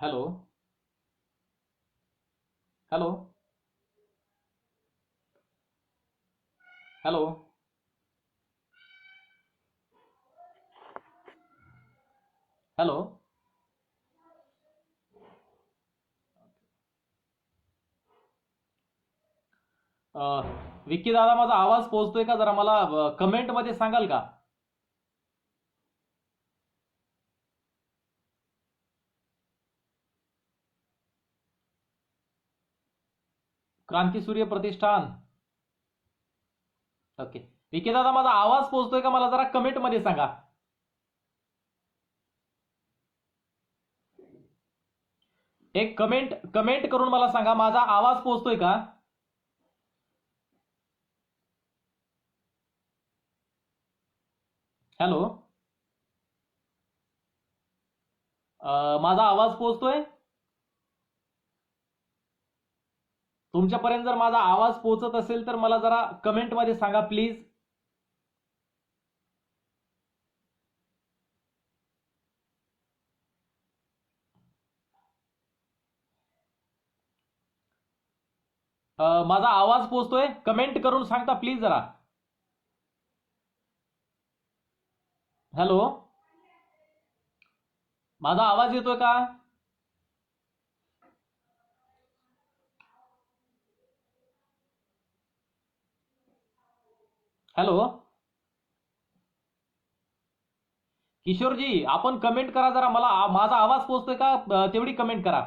Hello. Hello. Hello. Hello. Vicky दादा, माझा आवाज पोहोचतोय का? जरा मला कमेंट मध्ये सांगाल का? क्रांतीसूर्य प्रतिष्ठान. ओके. विक्की दादा, माझा आवाज पोहोचतोय का? मला जरा कमेंट मध्ये सांगा. एक कमेंट कमेंट करून मला सांगा, माझा आवाज पोहोचतोय का? हॅलो. माझा आवाज पोहोचतोय? तुमच्यापर्यंत जर माझा आवाज पोहोचत असेल तर मला जरा कमेंट मध्ये सांगा प्लीज. माझा आवाज पोहोचतोय? कमेंट करून सांगता प्लीज जरा. हॅलो. माझा आवाज येतोय का? हॅलो. किशोरजी, आपण कमेंट करा जरा. मला माझा आवाज पोहोचतोय का तेवढी कमेंट करा.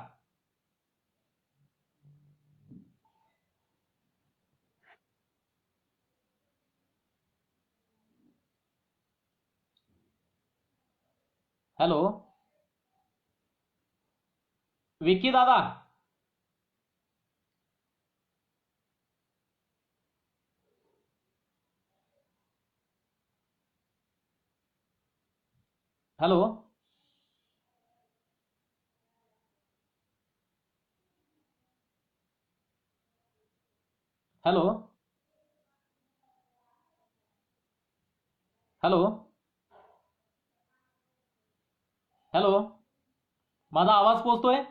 हॅलो. विक्की दादा. हॅलो. हॅलो. हॅलो. हॅलो. माझा आवाज पोहोचतोय?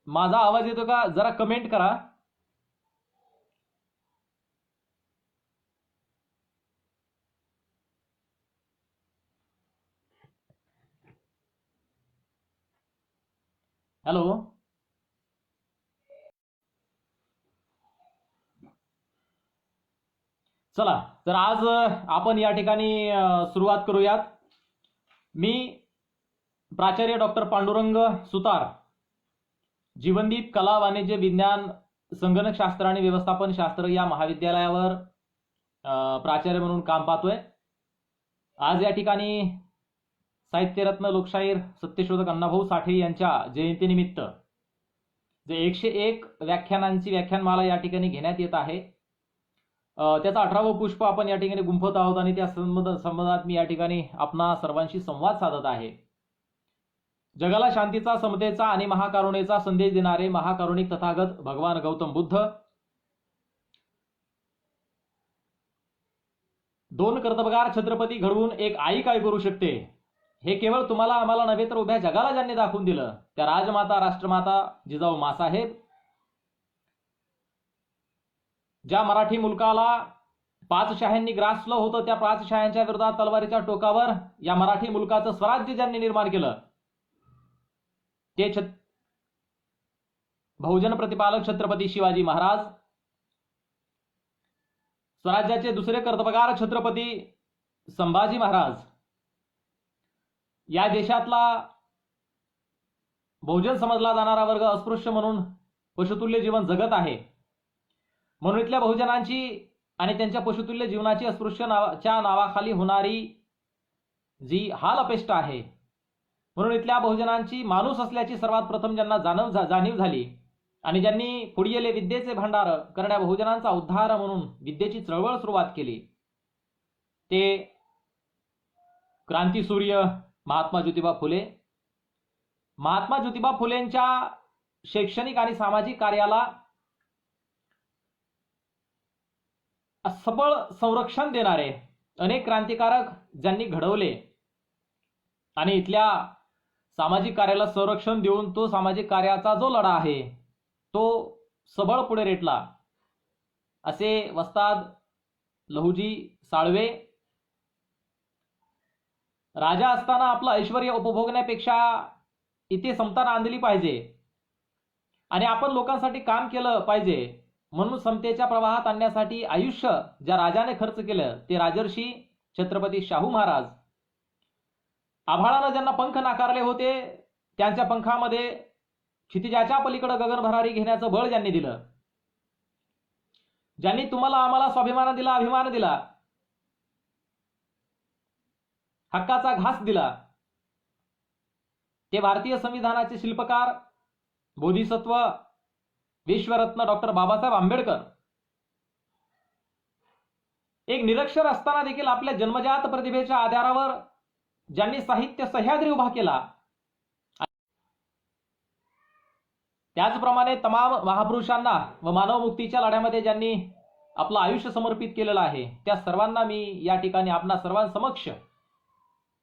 माझा आवाज येतो का? जरा कमेंट करा. हॅलो. चला, तर आज आपण या ठिकाणी सुरुवात करूयात. मी प्राचार्य डॉक्टर पांडुरंग सुतार, जीवनदीप कला वाणिज्य विज्ञान संगणकशास्त्र आणि व्यवस्थापन शास्त्र या महाविद्यालयावर प्राचार्य म्हणून काम पाहतोय. आज या ठिकाणी साहित्यरत्न लोकशाहीर सत्यशोधक अण्णाभाऊ साठे यांच्या जयंतीनिमित्त जे 101 व्याख्यानांची व्याख्यानमाला या ठिकाणी घेण्यात येत आहे, त्याचा 18वं पुष्प आपण या ठिकाणी गुंफत आहोत आणि त्या संबंधात मी या ठिकाणी आपणा सर्वांशी संवाद साधत आहे. जगाला शांतीचा, समतेचा आणि महाकरुणेचा संदेश देणारे महाकरुणिक तथागत भगवान गौतम बुद्ध दोन कर्तबगार छत्रपती घडवून एक आई काय करू शकते हे केवळ तुम्हाला आम्हाला नव्हे तर उभ्या जगाला ज्यांनी दाखवून दिलं, त्या राजमाता राष्ट्रमाता जिजाऊ मासाहेब, ज्या मराठी मुलकाला पाचशाह्यांनी ग्रासलं होतं, त्या पाचशाह्यांच्या विरोधात तलवारीच्या टोकावर या मराठी मुलकाचं स्वराज्य ज्यांनी निर्माण केलं, ते बहुजन प्रतिपालक छत्रपती शिवाजी महाराज, स्वराज्याचे दुसरे कर्तबगार छत्रपती संभाजी महाराज, या देशातला बहुजन समजला जाणारा वर्ग अस्पृश्य म्हणून पशुतुल्य जीवन जगत आहे. म्हणून इथल्या बहुजनांची आणि त्यांच्या पशुतुल्य जीवनाची अस्पृश्यच्या नावाखाली होणारी जी हाल अपेष्ट आहे, म्हणून इथल्या बहुजनांची माणूस असल्याची सर्वात प्रथम ज्यांना जाणीव झाली आणि ज्यांनी पुढील विद्येचे भांडार करण्या बहुजनांचा उद्धार म्हणून विद्येची चळवळ सुरुवात केली, ते क्रांतीसूर्य महात्मा ज्योतिबा फुले. महात्मा ज्योतिबा फुलेंच्या शैक्षणिक आणि सामाजिक कार्याला सबळ संरक्षण देणारे अनेक क्रांतिकारक ज्यांनी घडवले आणि इथल्या सामाजिक कार्याला संरक्षण देऊन तो सामाजिक कार्याचा जो लढा आहे तो सबळ पुढे रेटला, असे वस्ताद लहुजी साळवे. राजा असताना आपलं ऐश्वर्य उपभोगण्यापेक्षा इथे समता आणली पाहिजे आणि आपण लोकांसाठी काम केलं पाहिजे, म्हणून समतेच्या प्रवाहात आणण्यासाठी आयुष्य ज्या राजाने खर्च केलं ते राजर्षी छत्रपती शाहू महाराज. आभाळानं ज्यांना पंख नाकारले होते त्यांच्या पंखामध्ये क्षितिजाच्या पलीकडे गगन भरारी घेण्याचं बळ ज्यांनी दिलं, ज्यांनी तुम्हाला आम्हाला स्वाभिमान दिला, अभिमान दिला, हक्काचा घास दिला, ते भारतीय संविधानाचे शिल्पकार बोधिसत्व विश्वरत्न डॉक्टर बाबासाहेब आंबेडकर. एक निरक्षर असताना देखील आपल्या जन्मजात प्रतिभेच्या आधारावर ज्यांनी साहित्य सह्याद्री उभा केला, त्याचप्रमाणे तमाम महापुरुषांना व मानवमुक्तीच्या लढ्यामध्ये ज्यांनी आपलं आयुष्य समर्पित केलेलं आहे त्या सर्वांना मी या ठिकाणी आपणा सर्वांसमक्ष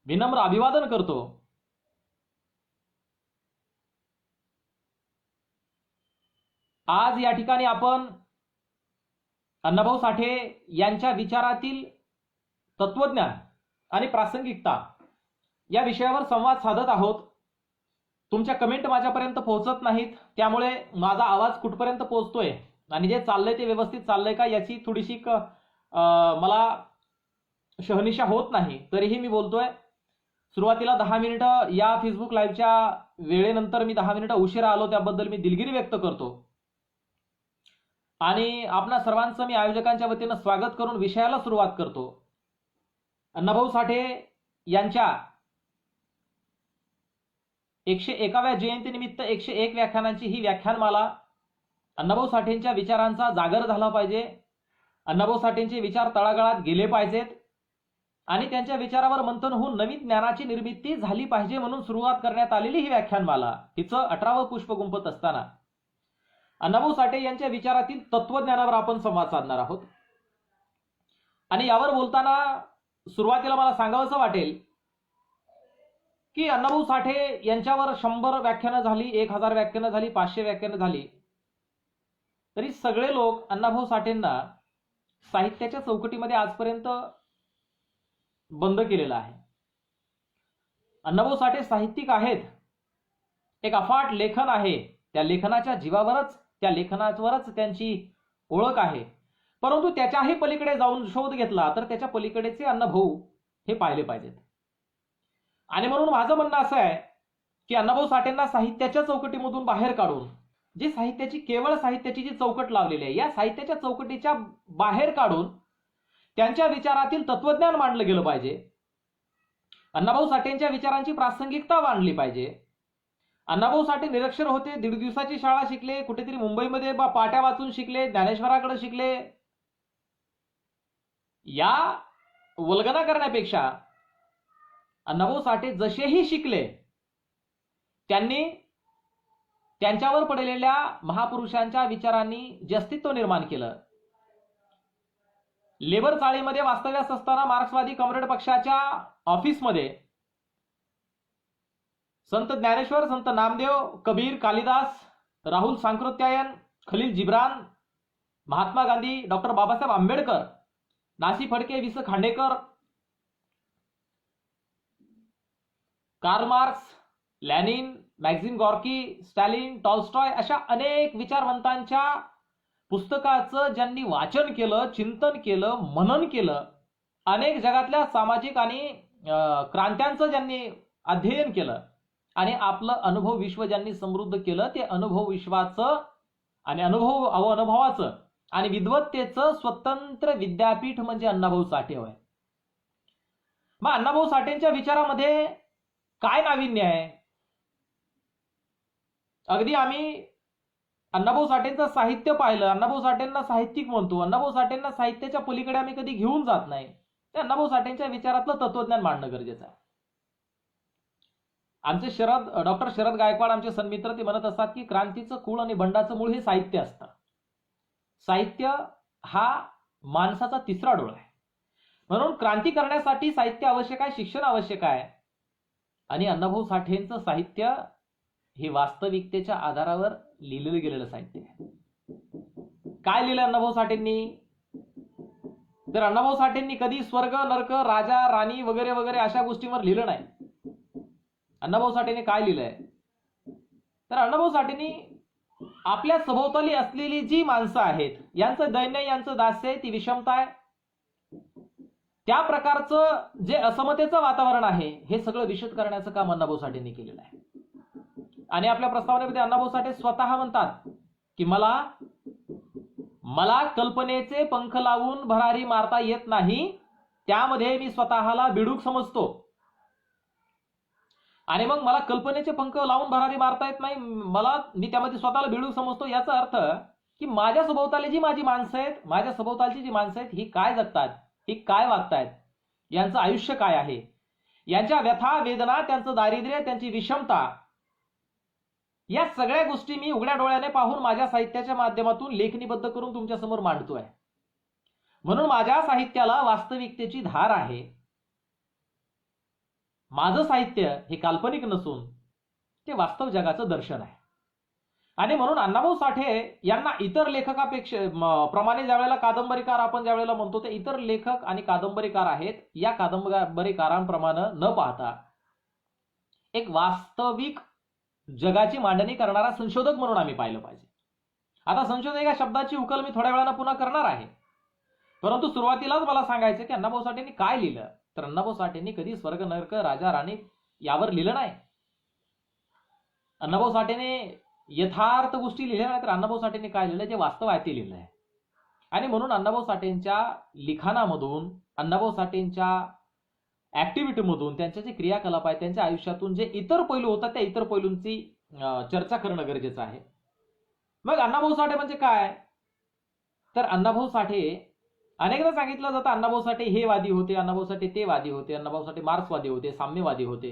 विनम्र अभिवादन करतो. आज या ठिकाणी आपण अण्णाभाऊ साठे यांच्या विचारातील तत्वज्ञान आणि प्रासंगिकता या विषयावर संवाद साधत आहोत. तुमच्या कमेंट माझ्यापर्यंत पोहोचत नाहीत, त्यामुळे माझा आवाज कुठपर्यंत पोहोचतोय आणि जे चाललंय ते व्यवस्थित चाललंय का याची थोडीशी मला शहानिशा होत नाही. तरीही मी बोलतोय. सुरुवातीला 10 मिनिटं या फेसबुक लाईव्हच्या वेळेनंतर मी 10 मिनिटं उशिरा आलो, त्याबद्दल मी दिलगिरी व्यक्त करतो आणि आपणा सर्वांचं मी आयोजकांच्या वतीनं स्वागत करून विषयाला सुरुवात करतो. अण्णाभाऊ साठे यांच्या 101व्या जयंतीनिमित्त 101 व्याख्यानांची ही व्याख्यानमाला. अण्णाभाऊ साठेंच्या विचारांचा जागर झाला पाहिजे, अण्णाभाऊ साठेंचे विचार तळागाळात गेले पाहिजेत आणि त्यांच्या विचारावर मंथन होऊन नवीन ज्ञानाची निर्मिती झाली पाहिजे, म्हणून सुरुवात करण्यात आलेली ही व्याख्यानमाला. हिचं 18वं पुष्प गुंफत असताना अण्णाभाऊ साठे यांच्या विचारातील तत्वज्ञानावर आपण संवाद साधणार आहोत. आणि यावर बोलताना सुरुवातीला मला सांगावंसं वाटेल की अण्णाभाऊ साठे यांच्यावर 100 व्याख्यानं झाली, 1000 व्याख्यानं झाली, 500 व्याख्यानं झाली, तरी सगळे लोक अण्णाभाऊ साठेंना साहित्याच्या चौकटीमध्ये आजपर्यंत बंद केलेलं आहे. अण्णाभाऊ साठे साहित्यिक आहेत, एक अफाट लेखन आहे, त्या लेखनाच्या जीवावरच त्या लेखनावरच त्यांची ओळख आहे. परंतु त्याच्याही पलीकडे जाऊन शोध घेतला तर त्याच्या पलीकडेचे अण्णाभाऊ हे पाहिले पाहिजेत. आणि म्हणून माझं म्हणणं असं आहे की अण्णाभाऊ साठेंना साहित्याच्या चौकटीमधून बाहेर काढून जी साहित्याची केवळ साहित्याची जी चौकट लावलेली आहे या साहित्याच्या चौकटीच्या बाहेर काढून त्यांच्या विचारातील तत्वज्ञान मांडलं गेलं पाहिजे. अण्णाभाऊ साठेंच्या विचारांची प्रासंगिकता मांडली पाहिजे. अण्णाभाऊ साठे निरक्षर होते, 1.5 दिवसाची शाळा शिकले, कुठेतरी मुंबईमध्ये पाट्या वाचून शिकले, ज्ञानेश्वराकडे शिकले. या वल्गना करण्यापेक्षा अण्णाभाऊ साठे जसेही शिकले त्यांनी त्यांच्यावर पडलेल्या महापुरुषांच्या विचारांनी जे अस्तित्व निर्माण केलं. लेबर चाळीमध्ये वास्तव्यास असताना मार्क्सवादी कम्युनिस्ट पक्षाच्या ऑफिसमध्ये Sant Dnyaneshwar, Sant Namdev, Kabir, Kalidas, Rahul Sankrityayan, Khalil Gibran, Mahatma Gandhi, doctor Babasaheb Ambedkar, नासी फडके, वि. स. Khandekar, Karl Marx, Lenin, Maxim Gorky, Stalin, Tolstoy अशा अनेक विचारवंतांच्या पुस्तकाचं ज्यांनी वाचन केलं, चिंतन केलं, मनन केलं, अनेक जगातल्या सामाजिक आणि क्रांत्यांचं ज्यांनी अध्ययन केलं आणि आपलं अनुभव विश्व ज्यांनी समृद्ध केलं, ते अनुभव विश्वाचं आणि अनुभवाचं आणि विद्वत्तेचं स्वतंत्र विद्यापीठ म्हणजे अण्णाभाऊ साठे होय. मग अण्णाभाऊ साठेंच्या विचारामध्ये काय नाविन्य आहे? अगदी आम्ही अण्णाभाऊ साठेंचं साहित्य पाहिलं, अण्णाभाऊ साठेंना साहित्यिक म्हणतो, अण्णाभाऊ साठेंना साहित्याच्या पलीकडे आम्ही कधी घेऊन जात नाही. ते अण्णाभाऊ साठेंच्या विचारातलं तत्वज्ञान मांडणं गरजेचं आहे. आमचे डॉक्टर शरद गायकवाड आमचे सन्मित्र ते म्हणत असतात की क्रांतीचं कुळ आणि बंडाचं मूळ हे साहित्य असतं. साहित्य हा माणसाचा तिसरा डोळा आहे. म्हणून क्रांती करण्यासाठी साहित्य आवश्यक आहे, शिक्षण आवश्यक आहे. आणि अण्णाभाऊ साठेंचं साहित्य हे वास्तविकतेच्या आधारावर लिहिलेलं गेलेलं साहित्य आहे. काय लिहिलं अण्णाभाऊ साठेंनी? तर अण्णाभाऊ साठेंनी कधी स्वर्ग, नरक, राजा, राणी वगैरे वगैरे अशा गोष्टींवर लिहिलं नाही. अण्णाभाऊ साठेंनी काय लिहिलंय? तर अण्णाभाऊ साठेंनी आपल्या सभोवताली असलेली जी माणसं आहेत, यांचं दैन्य, यांचं दास्य आहे, ती विषमता आहे, त्या प्रकारचं जे असमतेचं वातावरण आहे, हे सगळं विशद करण्याचं काम अण्णाभाऊ साठेंनी केलेलं आहे. आणि आपल्या प्रस्तावनेमध्ये अण्णाभाऊ साठे स्वतः म्हणतात की मला कल्पनेचे पंख लावून भरारी मारता येत नाही, त्यामध्ये मी स्वतःला बिडूक समजतो. आणि मग मला कल्पनेचे पंख लावून भरारी मारता येत नाही, मी त्यामध्ये स्वतःला बिडूक समजतो. याचा अर्थ की माझ्या सभोवताली जी माझी माणसं आहेत, माझ्या सभोवतालची जी माणसं आहेत, ही काय जगतात, ही काय वागतायत, यांचं आयुष्य काय आहे, यांच्या व्यथा वेदना, त्यांचं दारिद्र्य, त्यांची विषमता, या सगळ्या गोष्टी मी उघड्या डोळ्याने पाहून माझ्या साहित्याच्या माध्यमातून लेखणीबद्ध करून तुमच्या समोर मांडतोय. म्हणून माझ्या साहित्याला वास्तविकतेची धार आहे. माझं साहित्य हे काल्पनिक नसून ते वास्तव जगाचं दर्शन आहे. आणि म्हणून अण्णाभाऊ साठे यांना इतर लेखकापेक्षा प्रमाणे ज्यावेळेला कादंबरीकार आपण ज्यावेळेला म्हणतो, ते इतर लेखक आणि कादंबरीकार आहेत, या कादंबरीकारांप्रमाणे न पाहता एक वास्तविक जगाची मांडणी करणारा संशोधक म्हणून आम्ही पाहिलं पाहिजे. आता संशोधक या शब्दाची उकल मी थोड्या वेळानं पुन्हा करणार आहे, परंतु सुरुवातीलाच मला सांगायचं की अण्णाभाऊ साठेंनी काय लिहिलं. तर अण्णाभाऊ साठेंनी कधी स्वर्ग, नरक, राजा, राणी यावर लिहिलं नाही. अण्णाभाऊ साठेने यथार्थ गोष्टी लिहिल्या नाही, तर अण्णाभाऊ साठेंनी काय लिहिलं, जे वास्तव आहे ते लिहिलं आहे. आणि म्हणून अण्णाभाऊ साठेंच्या लिखाणामधून, अण्णाभाऊ साठेंच्या ऍक्टिव्हिटीमधून, त्यांचे जे क्रियाकलाप आहेत, त्यांच्या आयुष्यातून जे इतर पैलू होतात, त्या इतर पैलूंची चर्चा करणं गरजेचं आहे. मग अण्णाभाऊ साठे म्हणजे काय? तर अण्णाभाऊ साठे अनेकदा सांगितलं जातं अण्णाभाऊ साठे हे वादी होते, अण्णाभाऊ साठे ते वादी होते, अण्णाभाऊ साठे मार्क्सवादी होते, साम्यवादी होते.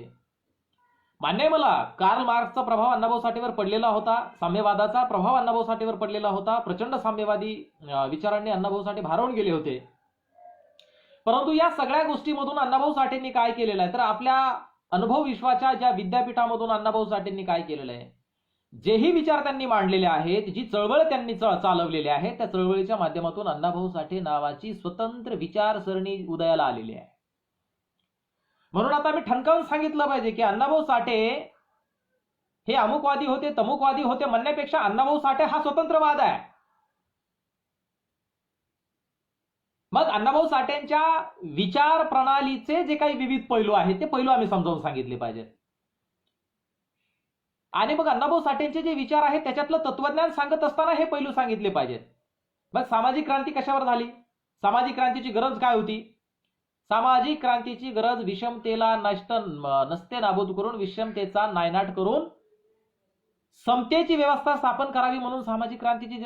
मान्य आहे मला, कार्ल मार्क्सचा प्रभाव अण्णाभाऊ साठेवर पडलेला होता, साम्यवादाचा प्रभाव अण्णाभाऊ साठेवर पडलेला होता, प्रचंड साम्यवादी विचारांनी अण्णाभाऊ साठे भारावून गेले होते. परंतु या सगळ्या गोष्टीमधून अण्णाभाऊ साठेंनी काय केलेलं आहे? तर आपल्या अनुभव विश्वाच्या ज्या विद्यापीठामधून अण्णाभाऊ साठेंनी काय केलेलं आहे, जेही विचार त्यांनी मांडलेले आहेत, जी चळवळ त्यांनी चालवलेली आहे, त्या चळवळीच्या माध्यमातून अण्णाभाऊ साठे नावाची स्वतंत्र विचारसरणी उदयाला आलेली आहे. म्हणून आता मी ठणकावून सांगितलं पाहिजे की अण्णाभाऊ साठे हे अमुकवादी होते, तमुकवादी होते म्हणण्यापेक्षा अण्णाभाऊ साठे हा स्वतंत्रवाद आहे. मग अण्णाभाऊ साठेंच्या विचार प्रणालीचे जे काही विविध पैलू आहेत, ते पैलू आम्ही समजावून सांगितले पाहिजेत. आणि मग अण्णाभाऊ साठेंचे जे विचार आहेत, त्याच्यातलं तत्वज्ञान सांगत असताना हे पैलू सांगितले पाहिजेत. मग सामाजिक क्रांती कशावर झाली? सामाजिक क्रांतीची गरज काय होती? सामाजिक क्रांतीची गरज विषमतेला नसते नाबूद करून, विषमतेचा नायनाट करून समतेची व्यवस्था स्थापन करावी, म्हणून सामाजिक क्रांतीची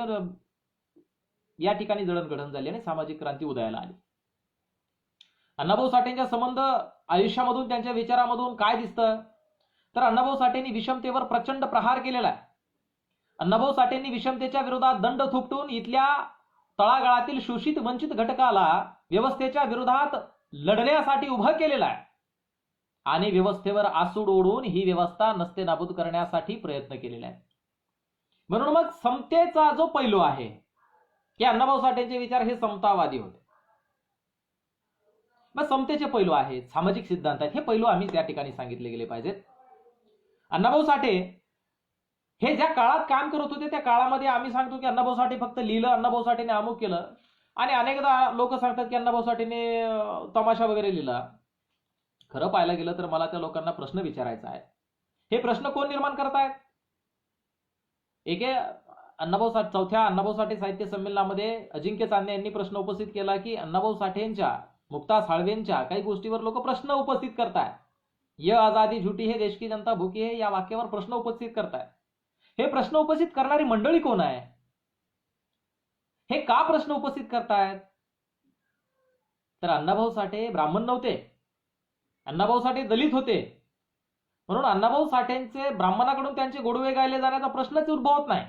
या ठिकाणी जडणघडण झाली आणि सामाजिक क्रांती उदयाला आली. अण्णाभाऊ साठेंच्या संबंध आयुष्यामधून, त्यांच्या विचारामधून काय दिसतं? तर अण्णाभाऊ साठेंनी विषमतेवर प्रचंड प्रहार केलेला आहे. अण्णाभाऊ साठेंनी विषमतेच्या विरोधात दंड थोपटून इथल्या तळागाळातील शोषित वंचित घटकाला व्यवस्थेच्या विरोधात लढण्यासाठी उभं केलेलं आहे आणि व्यवस्थेवर आसूड ओढून ही व्यवस्था नसते नाबूद करण्यासाठी प्रयत्न केलेला आहे. म्हणून मग समतेचा जो पैलू आहे की अण्णाभाऊ साठेंचे विचार हे समतावादी होते. मग समतेचे पैलू आहेत, सामाजिक सिद्धांत आहेत, हे पैलू आम्ही त्या ठिकाणी सांगितले गेले पाहिजेत. अण्णाभाऊ साठे हे ज्या काळात काम करत होते, त्या काळामध्ये आम्ही सांगतो की अण्णाभाऊ साठे फक्त लिहिलं, अण्णाभाऊ साठेने अमुक केलं, आणि अनेकदा लोक सांगतात की अण्णाभाऊ साठेने तमाशा वगैरे लिहिला. खरं पाहायला गेलं तर मला त्या लोकांना प्रश्न विचारायचा आहे, हे प्रश्न कोण निर्माण करतायत? चौथ्या अण्णाभाऊ साठे साहित्य संमेलनामध्ये अजिंक्य चांदणे यांनी प्रश्न उपस्थित केला की अण्णाभाऊ साठेंच्या, मुक्ता साळवेंच्या काही गोष्टीवर लोक प्रश्न उपस्थित करतायत. ये आजादी झुटी है, देश की जनता भूकी है, या वाक्यावर प्रश्न उपस्थित करतायत. हे प्रश्न उपस्थित करणारी मंडळी कोण आहे? हे का प्रश्न उपस्थित करतायत? तर अण्णाभाऊ साठे ब्राह्मण नव्हते, अण्णाभाऊ साठे दलित होते, म्हणून अण्णाभाऊ साठेंचे ब्राह्मणाकडून त्यांचे गोडवे गायले जाण्याचा प्रश्नच उद्भवत नाही.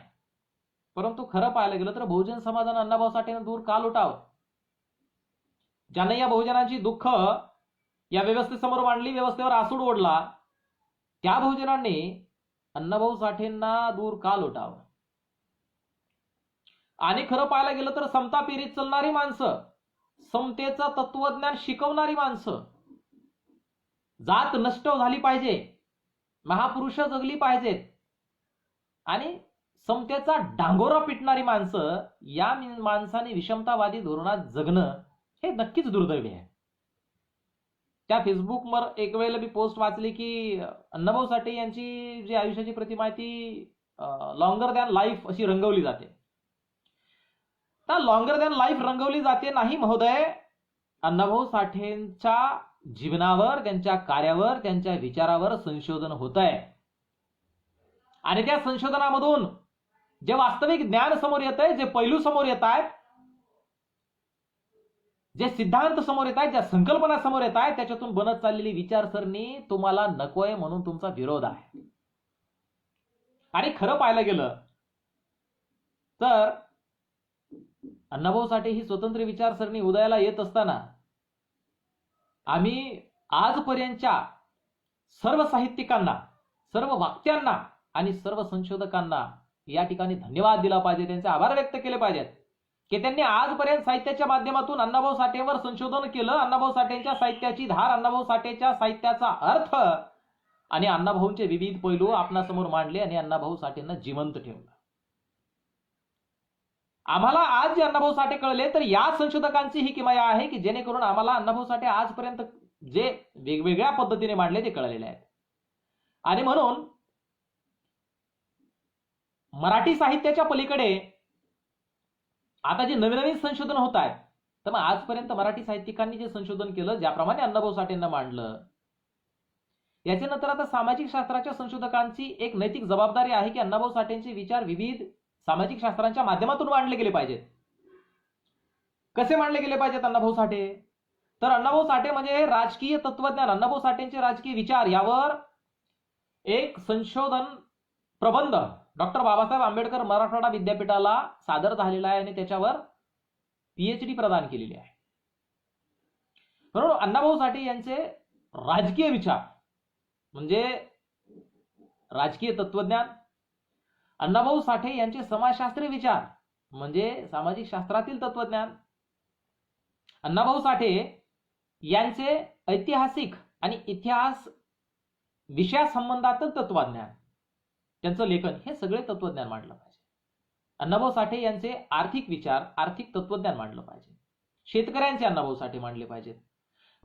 परंतु खरं पाहायला गेलं तर बहुजन समाजानं अण्णाभाऊ साठेंना दूर का लोटावं? ज्यांनी या बहुजनांची दुःख या व्यवस्थेसमोर मांडली, व्यवस्थेवर आसूड ओढला, त्या बहुजनांनी अण्णाभाऊ साठेंना दूर का लोटावं? आणि खरं पाहायला गेलं तर समता पेरीत चालणारी माणसं, समतेचं तत्वज्ञान शिकवणारी माणसं, जात नष्ट झाली पाहिजे, महापुरुष जगली पाहिजेत आणि समतेचा डांगोरा पिटणारी माणसं, या माणसाने विषमतावादी धोरणात जगणं हे नक्कीच दुर्दैवी आहे. त्या फेसबुकवर एक वेळेला मी पोस्ट वाचली की अण्णाभाऊ साठे यांची जी आयुष्याची प्रतिमा आहे ती लॉंगर दॅन लाईफ अशी रंगवली जाते. तर लॉंगर दॅन लाईफ रंगवली जाते नाही महोदय. अण्णाभाऊ साठेंच्या जीवनावर, त्यांच्या कार्यावर, त्यांच्या विचारावर संशोधन होत आहे आणि त्या संशोधनामधून जे वास्तविक ज्ञान समोर येत आहे, जे पैलू समोर येत आहेत, जे सिद्धांत समोर येत आहेत, ज्या संकल्पना समोर येत आहेत, त्याच्यातून बनत चाललेली विचारसरणी तुम्हाला नकोय म्हणून तुमचा विरोध आहे. आणि खरं पाहायला गेलं तर अण्णाभाऊ साठे ही स्वतंत्र विचारसरणी उदयाला येत असताना आम्ही आजपर्यंतच्या सर्व साहित्यिकांना, सर्व वक्त्यांना आणि सर्व संशोधकांना या ठिकाणी धन्यवाद दिला पाहिजे, त्यांचे आभार व्यक्त केले पाहिजेत की त्यांनी आजपर्यंत साहित्याच्या माध्यमातून अण्णाभाऊ साठेंवर संशोधन केलं, अण्णाभाऊ साठेंच्या साहित्याची धार, अण्णाभाऊ साठेच्या साहित्याचा अर्थ आणि अण्णाभाऊंचे विविध पैलू आपणासमोर मांडले आणि अण्णाभाऊ साठेंना जिवंत ठेवलं. आम्हाला आज जे अण्णाभाऊ साठे कळले तर या संशोधकांची ही किमया आहे की जेणेकरून आम्हाला अण्णाभाऊ साठे आजपर्यंत जे वेगवेगळ्या पद्धतीने मांडले ते कळलेले आहेत. आणि म्हणून मराठी साहित्याच्या पलीकडे आता जे नवीन नवीन संशोधन होत आहे, तर मग आजपर्यंत मराठी साहित्यिकांनी जे संशोधन केलं, ज्याप्रमाणे अण्णाभाऊ साठेंना मांडलं, याच्यानंतर आता सामाजिक शास्त्राच्या संशोधकांची एक नैतिक जबाबदारी आहे की अण्णाभाऊ साठेंचे विचार विविध सामाजिक शास्त्रांच्या माध्यमातून मांडले गेले पाहिजेत. कसे मांडले गेले पाहिजेत अण्णाभाऊ साठे? तर अण्णाभाऊ साठे म्हणजे राजकीय तत्वज्ञान, अण्णाभाऊ साठेंचे राजकीय विचार यावर एक संशोधन प्रबंध डॉक्टर बाबासाहेब आंबेडकर मराठवाडा विद्यापीठाला सादर झालेला आहे आणि त्याच्यावर PhD प्रदान केलेली आहे. म्हणून अण्णाभाऊ साठे यांचे राजकीय विचार म्हणजे राजकीय तत्वज्ञान, अण्णाभाऊ साठे यांचे समाजशास्त्रीय विचार म्हणजे सामाजिक शास्त्रातील तत्वज्ञान, अण्णाभाऊ साठे यांचे ऐतिहासिक आणि इतिहास विषयासंबंधातील तत्वज्ञान, त्यांचं लेखन, हे सगळे तत्वज्ञान मांडलं पाहिजे. अण्णाभाऊ साठे यांचे आर्थिक विचार, आर्थिक तत्वज्ञान मांडलं पाहिजे. शेतकऱ्यांचे अण्णाभाऊ साठे मांडले पाहिजेत.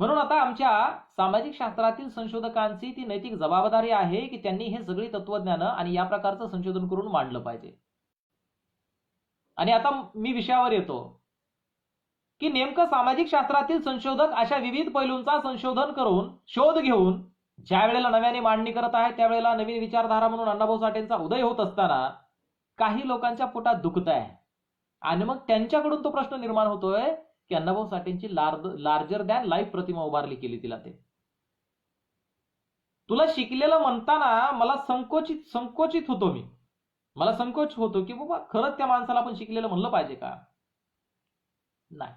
म्हणून आता आमच्या सामाजिक शास्त्रातील संशोधकांची ती नैतिक जबाबदारी आहे की त्यांनी हे सगळी तत्वज्ञान आणि या प्रकारचं संशोधन करून मांडलं पाहिजे. आणि आता मी विषयावर येतो की नेमकं सामाजिक शास्त्रातील संशोधक अशा विविध पैलूंचा संशोधन करून, शोध घेऊन ज्या वेळेला नव्याने मांडणी करत आहेत, त्यावेळेला नवीन विचारधारा म्हणून अण्णाभाऊ साठेंचा उदय होत असताना काही लोकांच्या पोटात दुखत आहे आणि मग त्यांच्याकडून तो प्रश्न निर्माण होतोय की अण्णाभाऊ साठेंची लार्जर दॅन लाईफ प्रतिमा उभारली केली तिला. ते तुला शिकलेलं म्हणताना मला संकोचित होतो मी. मला संकोच होतो की बाबा खरंच त्या माणसाला आपण शिकलेलं म्हणलं पाहिजे का? नाही,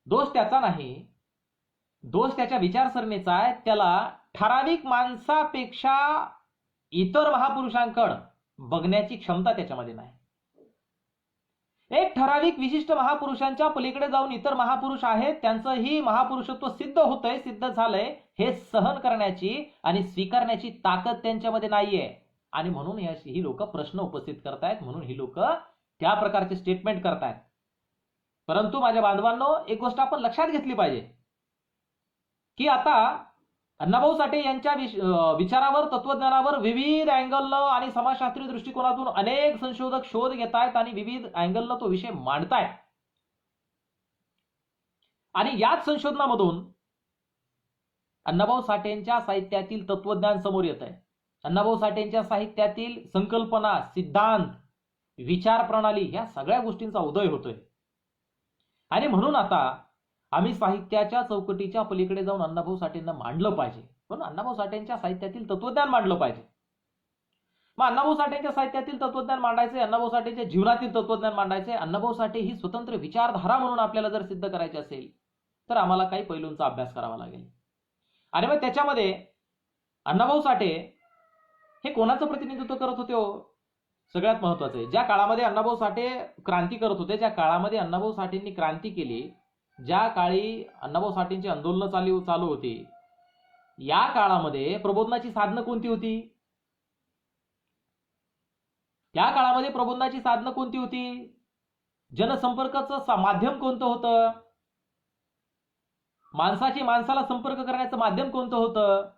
दोष त्याचा नाही, दोष त्याच्या विचारसरणीचा आहे. त्याला ठराविक माणसापेक्षा इतर महापुरुषांकडे बघण्याची क्षमता त्याच्यामध्ये नाही. एक ठराविक विशिष्ट महापुरुषांच्या पलीकडे जाऊन इतर महापुरुष आहेत, त्यांचंही महापुरुषत्व सिद्ध होतंय, सिद्ध झालंय, हे सहन करण्याची आणि स्वीकारण्याची ताकद त्यांच्यामध्ये नाहीये. आणि म्हणून ही लोक प्रश्न उपस्थित करतायत, म्हणून ही लोक त्या प्रकारचे स्टेटमेंट करतायत. परंतु माझ्या बांधवांनो, एक गोष्ट आपण लक्षात घेतली पाहिजे की आता अण्णाभाऊ साठे यांच्या विचारावर, तत्वज्ञानावर विविध अँगलनं आणि समाजशास्त्रीय दृष्टिकोनातून अनेक संशोधक शोध घेत आहेत आणि विविध अँगलनं तो विषय मांडतायत. आणि याच संशोधनामधून अण्णाभाऊ साठेंच्या साहित्यातील तत्वज्ञान समोर येत आहे. अण्णाभाऊ साठेंच्या साहित्यातील संकल्पना, सिद्धांत, विचार प्रणाली, ह्या सगळ्या गोष्टींचा उदय होतोय. आणि म्हणून आता आम्ही साहित्याच्या चौकटीच्या पलीकडे जाऊन अण्णाभाऊ साठेंना मांडलं पाहिजे. म्हणून अण्णाभाऊ साठेंच्या साहित्यातील तत्वज्ञान मांडलं पाहिजे. मग अण्णाभाऊ साठेंच्या साहित्यातील तत्वज्ञान मांडायचे, अण्णाभाऊ साठेंच्या जीवनातील तत्वज्ञान मांडायचे. अण्णाभाऊ साठे ही स्वतंत्र विचारधारा म्हणून आपल्याला जर सिद्ध करायची असेल तर आम्हाला काही पैलूंचा अभ्यास करावा लागेल. आणि मग त्याच्यामध्ये अण्णाभाऊ साठे हे कोणाचं प्रतिनिधित्व करत होते हो? सगळ्यात महत्वाचं आहे, ज्या काळामध्ये अण्णाभाऊ साठे क्रांती करत होते, ज्या काळामध्ये अण्णाभाऊ साठेंनी क्रांती केली, ज्या काळी अण्णाभाऊ साठेंची आंदोलनं चालू होती, या काळामध्ये प्रबोधनाची साधनं कोणती होती? त्या काळामध्ये प्रबोधनाची साधनं कोणती होती? जनसंपर्काचं माध्यम कोणतं होतं? माणसाची माणसाला संपर्क करण्याचं माध्यम कोणतं होतं?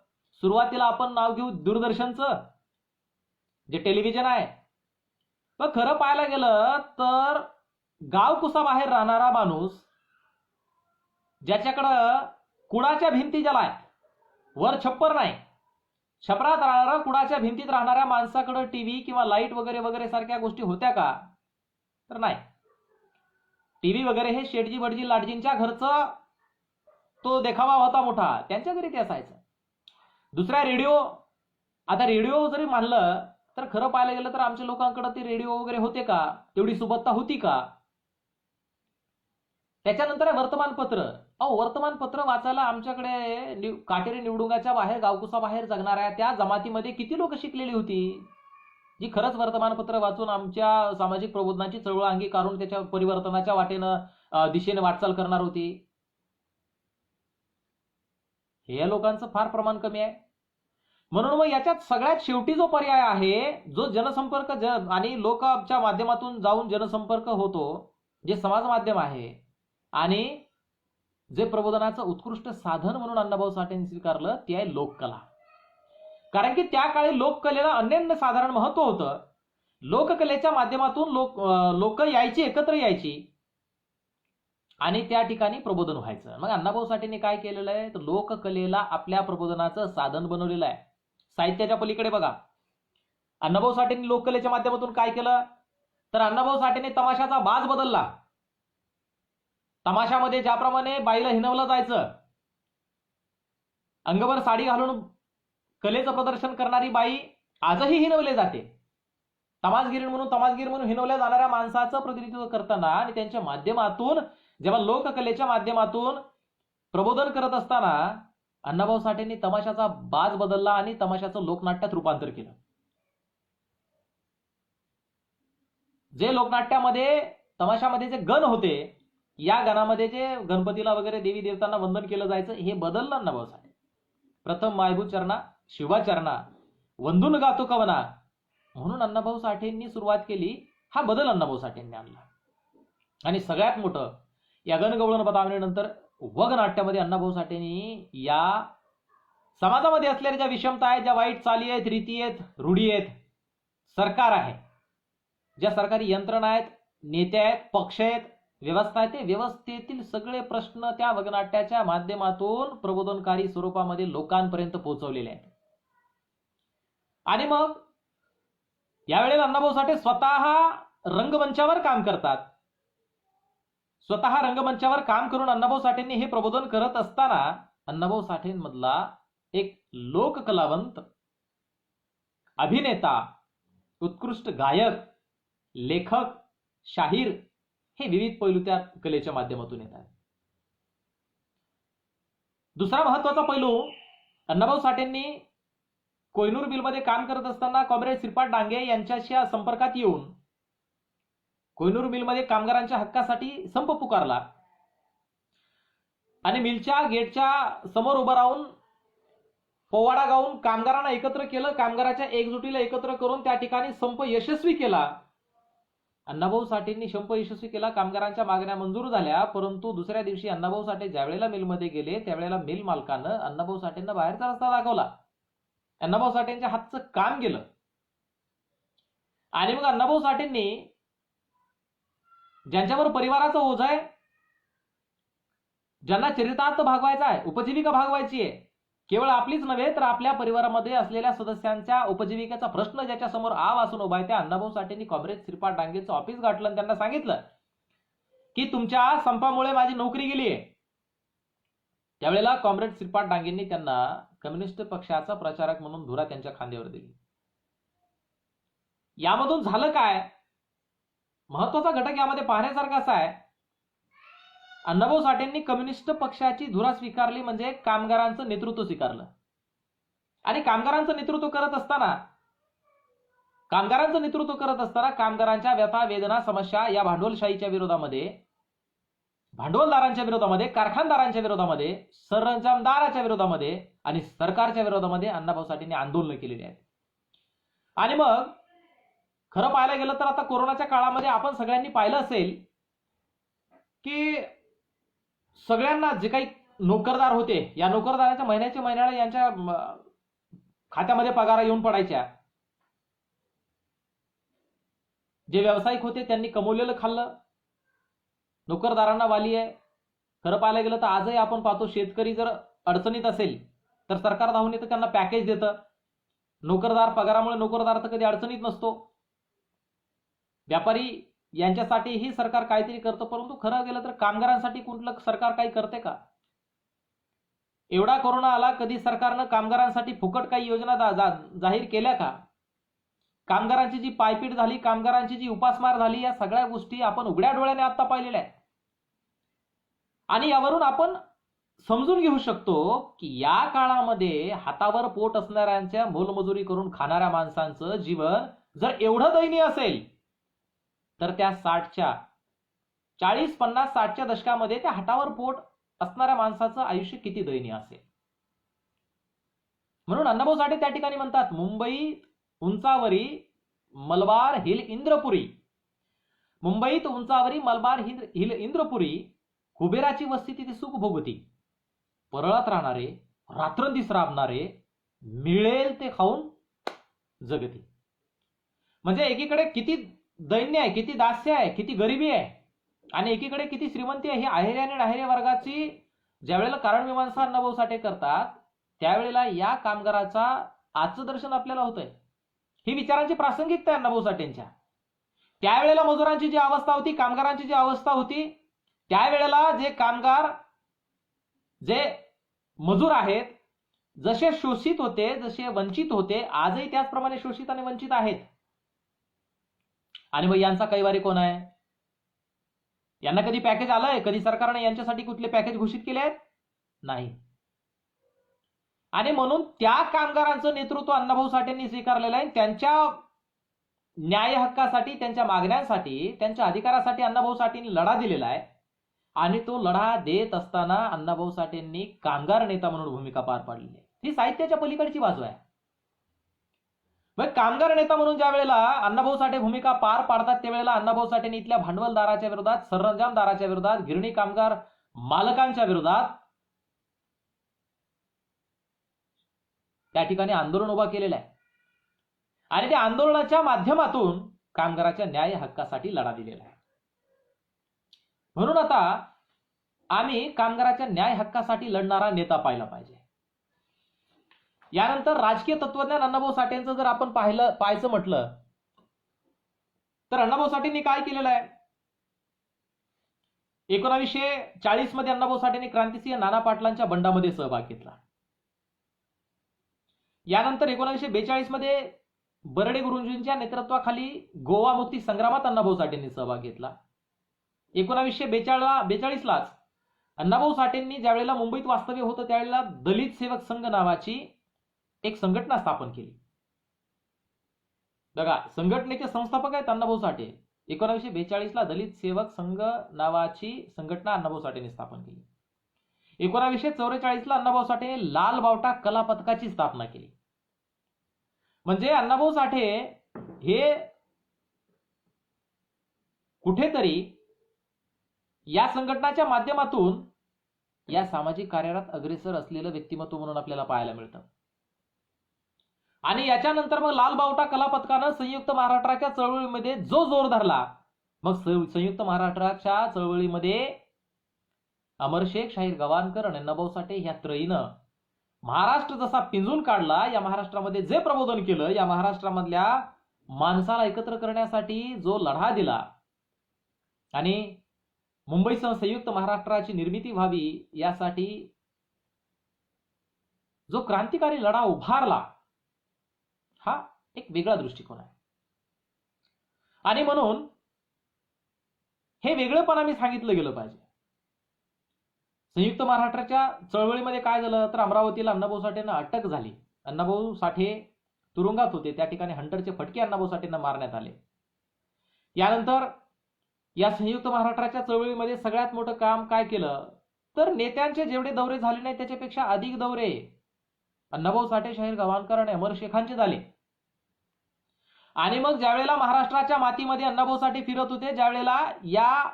सुरुवातीला आपण नाव घेऊ दूरदर्शनचं, जे टेलिव्हिजन आहे. पण खरं पाहायला गेलं तर गावकुसाबाहेर राहणारा माणूस, ज्याच्याकडं कुडाच्या भिंती ज्याला आहे, वर छप्पर नाही, छपरात राहणारा कुडाच्या भिंतीत राहणाऱ्या माणसाकडे टीव्ही किंवा लाईट वगैरे वगैरे सारख्या गोष्टी होत्या का? तर नाही. टीव्ही वगैरे हे शेटजी भटजी लाटजींच्या घरचं तो देखावा होता मोठा, त्यांच्या घरी ते असायचं. दुसरा रेडिओ. आता रेडिओ जरी मानलं तर खरं पाहायला गेलं तर आमच्या लोकांकडे ते रेडिओ वगैरे होते का? तेवढी सुबत्ता होती का? त्याच्यानंतर आहे वर्तमानपत्र. वर्तमानपत्र वाचायला आमच्याकडे काटेरी निवडुंगाच्या बाहेर, गावकुसा बाहेर जगणाऱ्या त्या जमातीमध्ये किती लोक शिकलेली होती, जी खरंच वर्तमानपत्र वाचून आमच्या सामाजिक प्रबोधनाची चळवळ अंगीकारून त्याच्या परिवर्तनाच्या वाटेनं दिशेने वाटचाल करणार होती. हे लोकांचं फार प्रमाण कमी आहे. म्हणून मग याच्यात सगळ्यात शेवटी जो पर्याय आहे, जो जनसंपर्क आणि लोकांच्या माध्यमातून जाऊन जनसंपर्क होतो, जे समाज माध्यम आहे, आणि जे प्रबोधनाचं उत्कृष्ट साधन म्हणून अण्णाभाऊ साठेंनी स्वीकारलं, ते आहे लोककला. कारण की त्या काळी लोककलेला अनन्य साधारण महत्व होतं. लोककलेच्या माध्यमातून लोक यायची, एकत्र यायची आणि त्या ठिकाणी प्रबोधन व्हायचं. मग अण्णाभाऊ साठेंनी काय केलेलं आहे, तर लोककलेला आपल्या प्रबोधनाचं साधन बनवलेलं आहे. साहित्याच्या पलीकडे बघा, अण्णाभाऊ साठेंनी लोककलेच्या माध्यमातून काय केलं, तर अण्णाभाऊ साठेंनी तमाशाचा बाज बदलला. तमाशामध्ये ज्याप्रमाणे बाईला हिनवलं जायचं, अंगभर साडी घालून कलेचं प्रदर्शन करणारी बाई आजही हिनवले जाते. तमासगीर म्हणून हिनवल्या जाणाऱ्या माणसाचं प्रतिनिधित्व करताना आणि त्यांच्या माध्यमातून जेव्हा लोककलेच्या माध्यमातून प्रबोधन करत असताना अण्णाभाऊ साठेंनी तमाशाचा बाज बदलला आणि तमाशाचं लोकनाट्यात रूपांतर केलं. जे लोकनाट्यामध्ये तमाशामध्ये जे गण होते, या गणामध्ये जे गणपतीला वगैरे देवी देवतांना वंदन केलं जायचं, हे बदललं अण्णाभाऊ साठे. प्रथम मायभू चरणा शिवा चरणा वंदून गातो कवना म्हणून अण्णाभाऊ साठेंनी सुरुवात केली. हा बदल अण्णाभाऊ साठेंनी आणला. आणि सगळ्यात मोठं, या गणगवळण बतावणीनंतर वग नाट्यामध्ये अण्णाभाऊ साठेंनी या समाजामध्ये असलेल्या ज्या विषमता आहेत, ज्या वाईट चाली आहेत, रीती आहेत, रूढी आहेत, सरकार आहे, ज्या सरकारी यंत्रणा आहेत, नेते आहेत, पक्ष आहेत, व्यवस्था आहे, ते व्यवस्थेतील सगळे प्रश्न त्या वगनाट्याच्या माध्यमातून प्रबोधनकारी स्वरूपामध्ये लोकांपर्यंत पोहोचवलेले आहेत. आणि मग यावेळेला अण्णाभाऊ साठे स्वतः रंगमंचावर काम करतात. स्वतः रंगमंचावर काम करून अण्णाभाऊ साठेंनी हे प्रबोधन करत असताना अण्णाभाऊ साठेंमधला एक लोककलावंत, अभिनेता, उत्कृष्ट गायक, लेखक, शाहीर हे विविध पैलू त्या कलेच्या माध्यमातून येतात. दुसरा महत्वाचा पैलू, अण्णाभाऊ साठेंनी कोहिनूर मिलमध्ये काम करत असताना कॉम्रेड श्रीपाद डांगे यांच्याशी संपर्कात येऊन कोहिनूर मिलमध्ये कामगारांच्या हक्कासाठी संप पुकारला आणि मिलच्या गेटच्या समोर उभं राहून पोवाडा गाऊन कामगारांना एकत्र केलं. कामगाराच्या एकजुटीला एकत्र करून त्या ठिकाणी संप यशस्वी केला. अण्णाभाऊ साठेंनी संप यशस्वी केला, कामगारांच्या मागण्या मंजूर झाल्या. परंतु दुसऱ्या दिवशी अण्णाभाऊ साठे ज्यावेळेला मिलमध्ये गेले, त्यावेळेला मिल मालकानं अण्णाभाऊ साठेंना बाहेरचा रस्ता दाखवला. अण्णाभाऊ साठेंच्या हातचं काम गेलं. आणि मग अण्णाभाऊ साठेंनी, ज्यांच्यावर परिवाराचं ओझ आहे, ज्यांना चरितार्थ भागवायचा आहे, उपजीविका भागवायची आहे, केवळ आपलीच नव्हे तर आपल्या परिवारामध्ये असलेल्या सदस्यांच्या उपजीविकेचा प्रश्न ज्याच्या समोर वासून उभा आहे, त्या अण्णाभाऊ साठेंनी कॉम्रेड श्रीपाद डांगेचं ऑफिस गाठलं आणि त्यांना सांगितलं की तुमच्या संपामुळे माझी नोकरी गेली आहे. त्यावेळेला कॉम्रेड श्रीपाद डांगेंनी त्यांना कम्युनिस्ट पक्षाचा प्रचारक म्हणून धुरा त्यांच्या खांद्यावर दिली. यामधून झालं काय? महत्वाचा घटक यामध्ये पाहण्यासारखा असा आहे, अण्णाभाऊ साठेंनी कम्युनिस्ट पक्षाची धुरा स्वीकारली, म्हणजे कामगारांचं नेतृत्व स्वीकारलं. आणि कामगारांचं नेतृत्व करत असताना कामगारांच्या व्यथा, वेदना, समस्या या भांडवलशाहीच्या विरोधामध्ये, भांडवलदारांच्या विरोधामध्ये, कारखानदारांच्या विरोधामध्ये, सरंजामदाराच्या विरोधामध्ये आणि सरकारच्या विरोधामध्ये अण्णाभाऊ साठेंनी आंदोलन केलेली आहेत. आणि मग खरं पाहायला गेलं तर आता कोरोनाच्या काळामध्ये आपण सगळ्यांनी पाहिलं असेल की सगळ्यांना जे काही नोकरदार होते, या नोकरदाराच्या महिन्याला यांच्या खात्यामध्ये पगार येऊन पडायच्या. जे व्यावसायिक होते त्यांनी कमवलेलं खाल्लं, नोकरदारांना वाली आहे. खरं पाहायला गेलं तर आजही आपण पाहतो, शेतकरी जर अडचणीत असेल तर सरकार धावून येतं, त्यांना पॅकेज देतं. नोकरदार पगारामुळे नोकरदार तर कधी अडचणीत नसतो. व्यापारी यांच्यासाठीही सरकार काहीतरी करतं, परंतु खरं गेलं तर कामगारांसाठी कुठलं सरकार काही करते का? एवढा कोरोना आला, कधी सरकारनं कामगारांसाठी फुकट काही योजना जाहीर केल्या का? कामगारांची जी पायपीट झाली, कामगारांची जी उपासमार झाली, या सगळ्या गोष्टी आपण उघड्या डोळ्याने आता पाहिलेल्या आहेत. आणि यावरून आपण समजून घेऊ शकतो की या काळामध्ये हातावर पोट असणाऱ्यांच्या मोलमजुरी करून खाणाऱ्या माणसांचं जीवन जर एवढं दयनीय असेल तर त्या 40-50-60च्या दशकामध्ये त्या हातावर पोट असणाऱ्या माणसाचं आयुष्य किती दयनीय असेल. म्हणून अण्णाभाऊ साठे त्या ठिकाणी म्हणतात, मुंबईत उंचावरी मलबार हिल इंद्रपुरी, मुंबईत उंचावरी मलबार हिल इंद्रपुरी, कुबेराची वस्ती तिथे सुख भोगती, परळत राहणारे, रात्रंदिवस राबणारे, मिळेल ते खाऊन जगती. म्हणजे एकीकडे किती दैन्य आहे, किती दास्य आहे, किती गरिबी आहे, आणि एकीकडे किती श्रीमंती आहे. ही आहेरी आणि डाहेरी वर्गाची ज्यावेळेला कारणमीमांसा अण्णाभाऊ साठे करतात, त्यावेळेला या कामगाराचा आजचं दर्शन आपल्याला होतंय. ही विचारांची प्रासंगिकता आहे अण्णाभाऊ साठेंच्या. त्यावेळेला मजुरांची जी अवस्था होती, कामगारांची जी अवस्था होती, त्यावेळेला जे कामगार, जे मजूर आहेत, जसे शोषित होते, जसे वंचित होते, आजही त्याचप्रमाणे शोषित आणि वंचित आहेत. आणि मग यांचा कैवारी कोण आहे? यांना कधी पॅकेज आलंय? कधी सरकारने यांच्यासाठी कुठले पॅकेज घोषित केले आहेत? नाही. आणि म्हणून त्या कामगारांचं नेतृत्व अण्णाभाऊ साठेंनी स्वीकारलेलं आहे. त्यांच्या न्याय हक्कासाठी, त्यांच्या मागण्यांसाठी, त्यांच्या अधिकारासाठी अण्णाभाऊ साठेंनी लढा दिलेला आहे. आणि तो लढा देत असताना अण्णाभाऊ साठेंनी कामगार नेता म्हणून भूमिका पार पाडलेली आहे. ही साहित्याच्या पलीकडची बाजू आहे. मग कामगार नेता म्हणून ज्या वेळेला अण्णाभाऊ साठे भूमिका पार पाडतात, त्यावेळेला अण्णाभाऊ साठेंनी इथल्या भांडवलदाराच्या विरोधात, सरंजामदाराच्या विरोधात, गिरणी कामगार मालकांच्या विरोधात त्या ठिकाणी आंदोलन उभा केलेलं आहे. आणि त्या आंदोलनाच्या माध्यमातून कामगाराच्या न्याय हक्कासाठी लढा दिलेला आहे. म्हणून आता आम्ही कामगाराच्या न्याय हक्कासाठी लढणारा नेता पाहिला पाहिजे. यानंतर राजकीय तत्वज्ञान अण्णाभाऊ साठेंचं जर आपण पाहायचं म्हटलं तर अण्णाभाऊ साठेंनी काय केलेलं आहे? 1940 मध्ये अण्णाभाऊ साठेंनी क्रांतिसिंह नाना पाटलांच्या बंडामध्ये सहभाग घेतला. यानंतर 1942 मध्ये बर्डे गुरुजींच्या नेतृत्वाखाली गोवा मुक्ती संग्रामात अण्णाभाऊ साठेंनी सहभाग घेतला. 1942 लाच अण्णाभाऊ साठेंनी ज्यावेळेला मुंबईत वास्तव्य होतं त्यावेळेला दलित सेवक संघ नावाची एक संघटना स्थापन केली. बघा, संघटनेचे संस्थापक आहेत अण्णाभाऊ साठे. 1942 ला दलित सेवक संघ नावाची संघटना अण्णाभाऊ साठेंनी स्थापन केली. 1944 ला अण्णाभाऊ साठेंनी लाल बावटा कला पथकाची स्थापना केली. म्हणजे अण्णाभाऊ साठे हे कुठेतरी या संघटनाच्या माध्यमातून या सामाजिक कार्यात अग्रेसर असलेलं व्यक्तिमत्व म्हणून आपल्याला पाहायला मिळतं. आणि याच्यानंतर मग लाल बावटा कला पथकानं संयुक्त महाराष्ट्राच्या चळवळीमध्ये जो जोर धरला, मग संयुक्त महाराष्ट्राच्या चळवळीमध्ये अमरशेख, शाहीर गवानकर आणि अण्णाभाऊ साठे ह्या त्रयीनं महाराष्ट्र जसा पिंजून काढला, या महाराष्ट्रामध्ये जे प्रबोधन केलं, या महाराष्ट्रामधल्या माणसाला एकत्र करण्यासाठी जो लढा दिला आणि मुंबईसह संयुक्त महाराष्ट्राची निर्मिती व्हावी यासाठी जो क्रांतिकारी लढा उभारला, हा एक वेगळा दृष्टिकोन आहे. आणि म्हणून हे वेगळेपण आम्ही सांगितलं गेलं पाहिजे. संयुक्त महाराष्ट्राच्या चळवळीमध्ये काय झालं तर अमरावतीला अण्णाभाऊ साठेंना अटक झाली. अण्णाभाऊ साठे तुरुंगात होते. त्या ठिकाणी हंटरचे फटके अण्णाभाऊ साठेंना मारण्यात आले. यानंतर या संयुक्त महाराष्ट्राच्या चळवळीमध्ये सगळ्यात मोठं काम काय केलं तर नेत्यांचे जेवढे दौरे झाले नाही त्याच्यापेक्षा अधिक दौरे अण्णाभाऊ साठे, शाहीर गव्हाणकर आणि अमर शेखांचे झाले. आणि मग ज्यावेळेला महाराष्ट्राच्या मातीमध्ये अण्णाभाऊ साठे फिरत होते, ज्यावेळेला या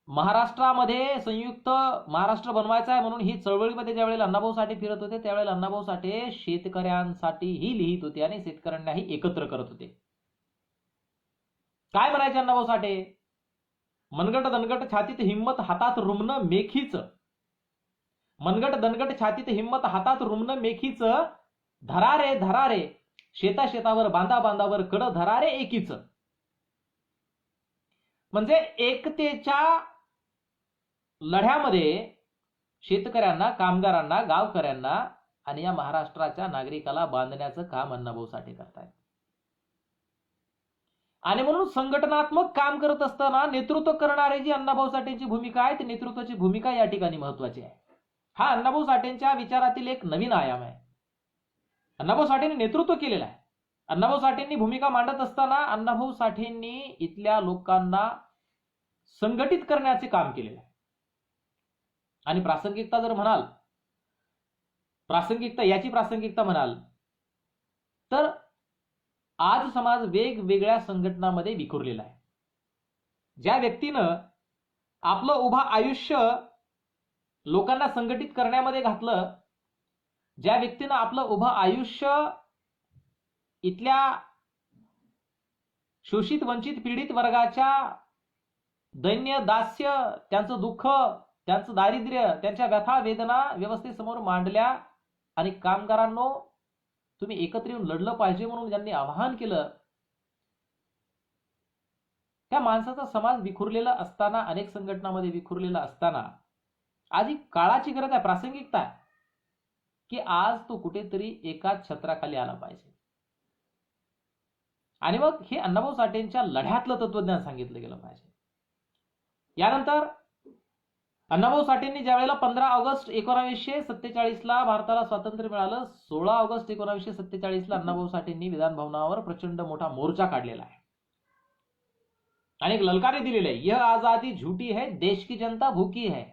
महाराष्ट्रामध्ये संयुक्त महाराष्ट्र बनवायचा आहे म्हणून ही चळवळीमध्ये ज्यावेळेला अण्णाभाऊ साठे फिरत होते, त्यावेळेला अण्णाभाऊ साठे शेतकऱ्यांसाठीही लिहित होते आणि शेतकऱ्यांनाही एकत्र करत होते. काय म्हणायचे अण्णाभाऊ साठे? मनगट दणगट छातीत हिंमत हातात रुमन मेखीच, मनगट दणगट छातीत हिंमत हातात रुमन मेखीच, धरा रे शेता शेतावर बांधा बांधावर कड धरा रे एकीच. म्हणजे एकतेच्या लढ्यामध्ये शेतकऱ्यांना, कामगारांना, गावकऱ्यांना आणि या महाराष्ट्राच्या नागरिकाला बांधण्याचं काम अण्णाभाऊ साठे करतायत. आणि म्हणून संघटनात्मक काम करत असताना नेतृत्व करणारे जी अण्णाभाऊ साठेंची भूमिका आहे ती नेतृत्वाची भूमिका या ठिकाणी महत्वाची आहे. हा अण्णाभाऊ साठेंच्या विचारातील एक नवीन आयाम आहे. अण्णाभाऊ साठेंनी नेतृत्व केलेलं आहे. अण्णाभाऊ साठेंनी भूमिका मांडत असताना अण्णाभाऊ साठेंनी इथल्या लोकांना संघटित करण्याचे काम केलेलं आहे. आणि प्रासंगिकता जर म्हणाल, याची प्रासंगिकता म्हणाल तर आज समाज वेगवेगळ्या संघटनांमध्ये विखुरलेला आहे. ज्या व्यक्तीनं आपलं उभं आयुष्य लोकांना संघटित करण्यामध्ये घातलं, ज्या व्यक्तीनं आपलं उभं आयुष्य इथल्या शोषित वंचित पीडित वर्गाच्या दैन्य दास्य, त्यांचं दुःख, त्यांचं दारिद्र्य, त्यांच्या व्यथा वेदना व्यवस्थेसमोर मांडल्या आणि कामगारांनो तुम्ही एकत्र येऊन लढलं पाहिजे म्हणून ज्यांनी आवाहन केलं, त्या माणसाचा समाज विखुरलेला असताना, अनेक संघटनांमध्ये विखुरलेला असताना आज ही काळाची गरज आहे, प्रासंगिकता आहे की आज तो कुठेतरी एकाच छत्राखाली आला पाहिजे. आणि मग हे अण्णाभाऊ साठेंच्या लढ्यातलं तत्वज्ञान सांगितलं गेलं पाहिजे. यानंतर अण्णाभाऊ साठेंनी ज्यावेळेला 15 ऑगस्ट 1947ला भारताला स्वातंत्र्य मिळालं, 16 ऑगस्ट 1947ला अण्णाभाऊ साठेंनी विधान भवनावर प्रचंड मोठा मोर्चा काढलेला आहे आणि एक ललकारे दिलेले आहे, यह आजादी झूठी है, देश की जनता भूकी है.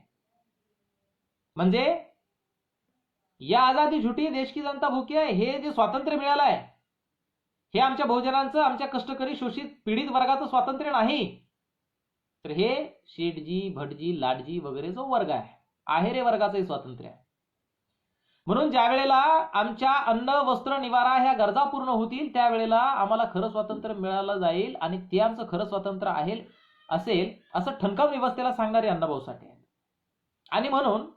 म्हणजे या आजादी झूठी, देश की जनता भूकी आहे, हे जे स्वातंत्र्य मिळालं आहे हे आमच्या बहुजनांचं, आमच्या कष्टकरी शोषित पीडित वर्गाचं स्वातंत्र्य नाही, तर हे शेठजी, भटजी, लाटजी वगैरे जो वर्ग आहे रे वर्गाचंही स्वातंत्र्य आहे. म्हणून ज्या वेळेला आमच्या अन्न, वस्त्र, निवारा ह्या गरजा पूर्ण होतील त्यावेळेला आम्हाला खरं स्वातंत्र्य मिळालं जाईल आणि ते आमचं खरं स्वातंत्र्य असेल असं ठणकावून व्यवस्थेला सांगणारे अण्णाभाऊ साठे आहेत. आणि म्हणून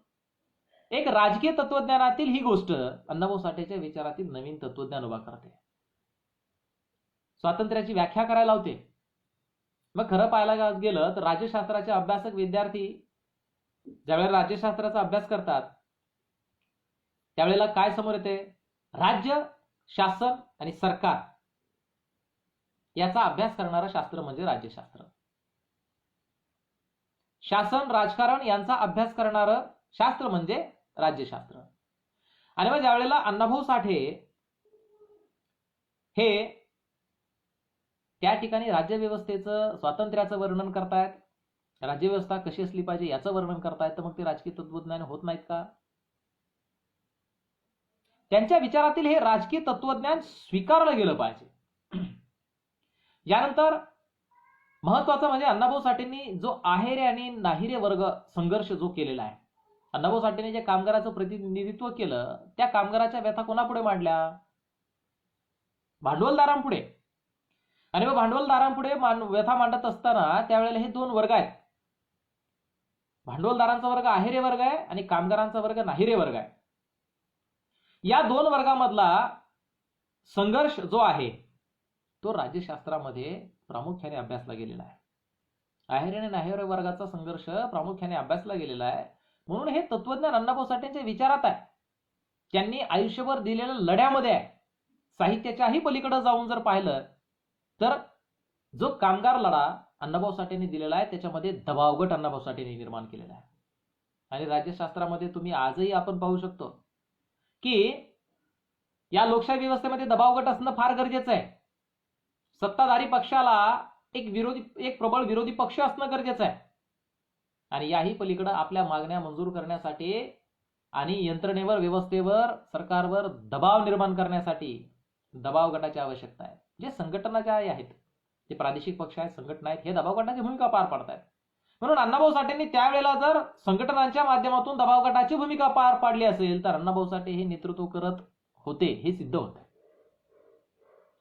एक राजकीय तत्वज्ञानातील ही गोष्ट अण्णाभाऊ साठेच्या विचारातील नवीन तत्वज्ञान उभा करते, स्वातंत्र्याची व्याख्या करायला लावते. मग खरं पाहायला गेलं तर राज्यशास्त्राचे अभ्यासक विद्यार्थी ज्यावेळेला राज्यशास्त्राचा अभ्यास करतात त्यावेळेला काय समोर येते? राज्य, शासन आणि सरकार याचा अभ्यास करणारं शास्त्र म्हणजे राज्यशास्त्र. शासन, राजकारण यांचा अभ्यास करणारं शास्त्र म्हणजे राज्यशास्त्र. आणि मग ज्यावेळेला अण्णाभाऊ साठे हे त्या ठिकाणी राज्यव्यवस्थेचं, स्वातंत्र्याचं वर्णन करतायत, राज्यव्यवस्था कशी असली पाहिजे याचं वर्णन करतायत, तर मग ते राजकीय तत्वज्ञान होत नाहीत का? त्यांच्या विचारातील हे राजकीय तत्वज्ञान स्वीकारलं गेलं पाहिजे. यानंतर महत्वाचं म्हणजे अण्णाभाऊ साठेंनी जो आहेरे आणि नाहिरे वर्ग संघर्ष जो केलेला आहे, अण्णाभाऊ साठेंनी जे कामगाराचं प्रतिनिधित्व केलं त्या कामगाराच्या व्यथा कोणापुढे मांडल्या? भांडवलदारांपुढे. आणि मग भांडवलदारांपुढे व्यथा मांडत असताना त्यावेळेला हे दोन वर्ग आहेत, भांडवलदारांचा वर्ग आहेरे वर्ग आहे आणि कामगारांचा वर्ग नाहिरे वर्ग आहे. या दोन वर्गामधला संघर्ष जो आहे तो राज्यशास्त्रामध्ये प्रामुख्याने अभ्यासला गेलेला आहे. आहेरे आणि नाहिरे वर्गाचा संघर्ष प्रामुख्याने अभ्यासला गेलेला आहे. म्हणून हे तत्वज्ञान अण्णाभाऊ साठेंच्या विचारात आहे, त्यांनी आयुष्यभर दिलेल्या लढ्यामध्ये आहे. साहित्याच्याही पलीकडे जाऊन जर पाहिलं तर जो कामगार लढा अण्णाभाऊ साठेंनी दिलेला आहे त्याच्यामध्ये दबावगट अण्णाभाऊ साठेंनी निर्माण केलेला आहे. आणि राज्यशास्त्रामध्ये तुम्ही आजही आपण पाहू शकतो की या लोकशाही व्यवस्थेमध्ये दबावगट असणं फार गरजेचं आहे. सत्ताधारी पक्षाला एक प्रबळ विरोधी पक्ष असणं गरजेचं आहे. आणि याही पलीकडे आपल्या मागण्या मंजूर करण्यासाठी आणि यंत्रणेवर, व्यवस्थेवर, सरकारवर दबाव निर्माण करण्यासाठी दबाव गटाची आवश्यकता आहे. जे संघटना ज्या आहेत, जे प्रादेशिक पक्ष आहेत, संघटना आहेत, हे दबाव गटाची भूमिका पार पाडतात. म्हणून अण्णाभाऊ साठेंनी त्यावेळेला जर संघटनांच्या माध्यमातून दबाव गटाची भूमिका पार पाडली असेल तर अण्णाभाऊ साठे हे नेतृत्व करत होते हे सिद्ध होत.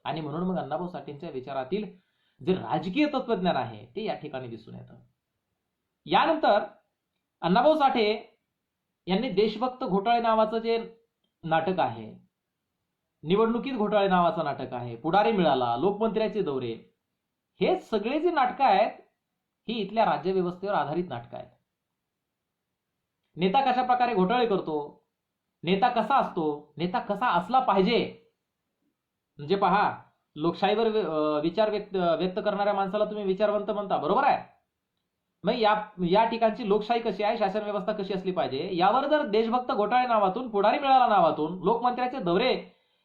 आणि म्हणून मग अण्णाभाऊ साठेंच्या विचारातील जे राजकीय तत्वज्ञान आहे ते या ठिकाणी दिसून येतं. यानंतर अण्णाभाऊ साठे यांनी देशभक्त घोटाळे नावाचं जे नाटक आहे, निवडणुकीत घोटाळे नावाचं नाटक आहे, पुढारी मिळाला, लोकमंत्र्याचे दौरे, हे सगळे जे नाटकं आहेत ही इथल्या राज्यव्यवस्थेवर आधारित नाटकं आहेत. नेता कशा प्रकारे घोटाळे करतो, नेता कसा असतो, नेता कसा असला पाहिजे, म्हणजे पहा, लोकशाहीवर विचार व्यक्त करणाऱ्या माणसाला तुम्ही विचारवंत म्हणता, बरोबर आहे. मग या ठिकाणची लोकशाही कशी आहे, शासन व्यवस्था कशी असली पाहिजे, यावर जर देशभक्त घोटाळे नावातून, पुढारी मिळाला नावातून, लोकमंत्र्याचे दौरे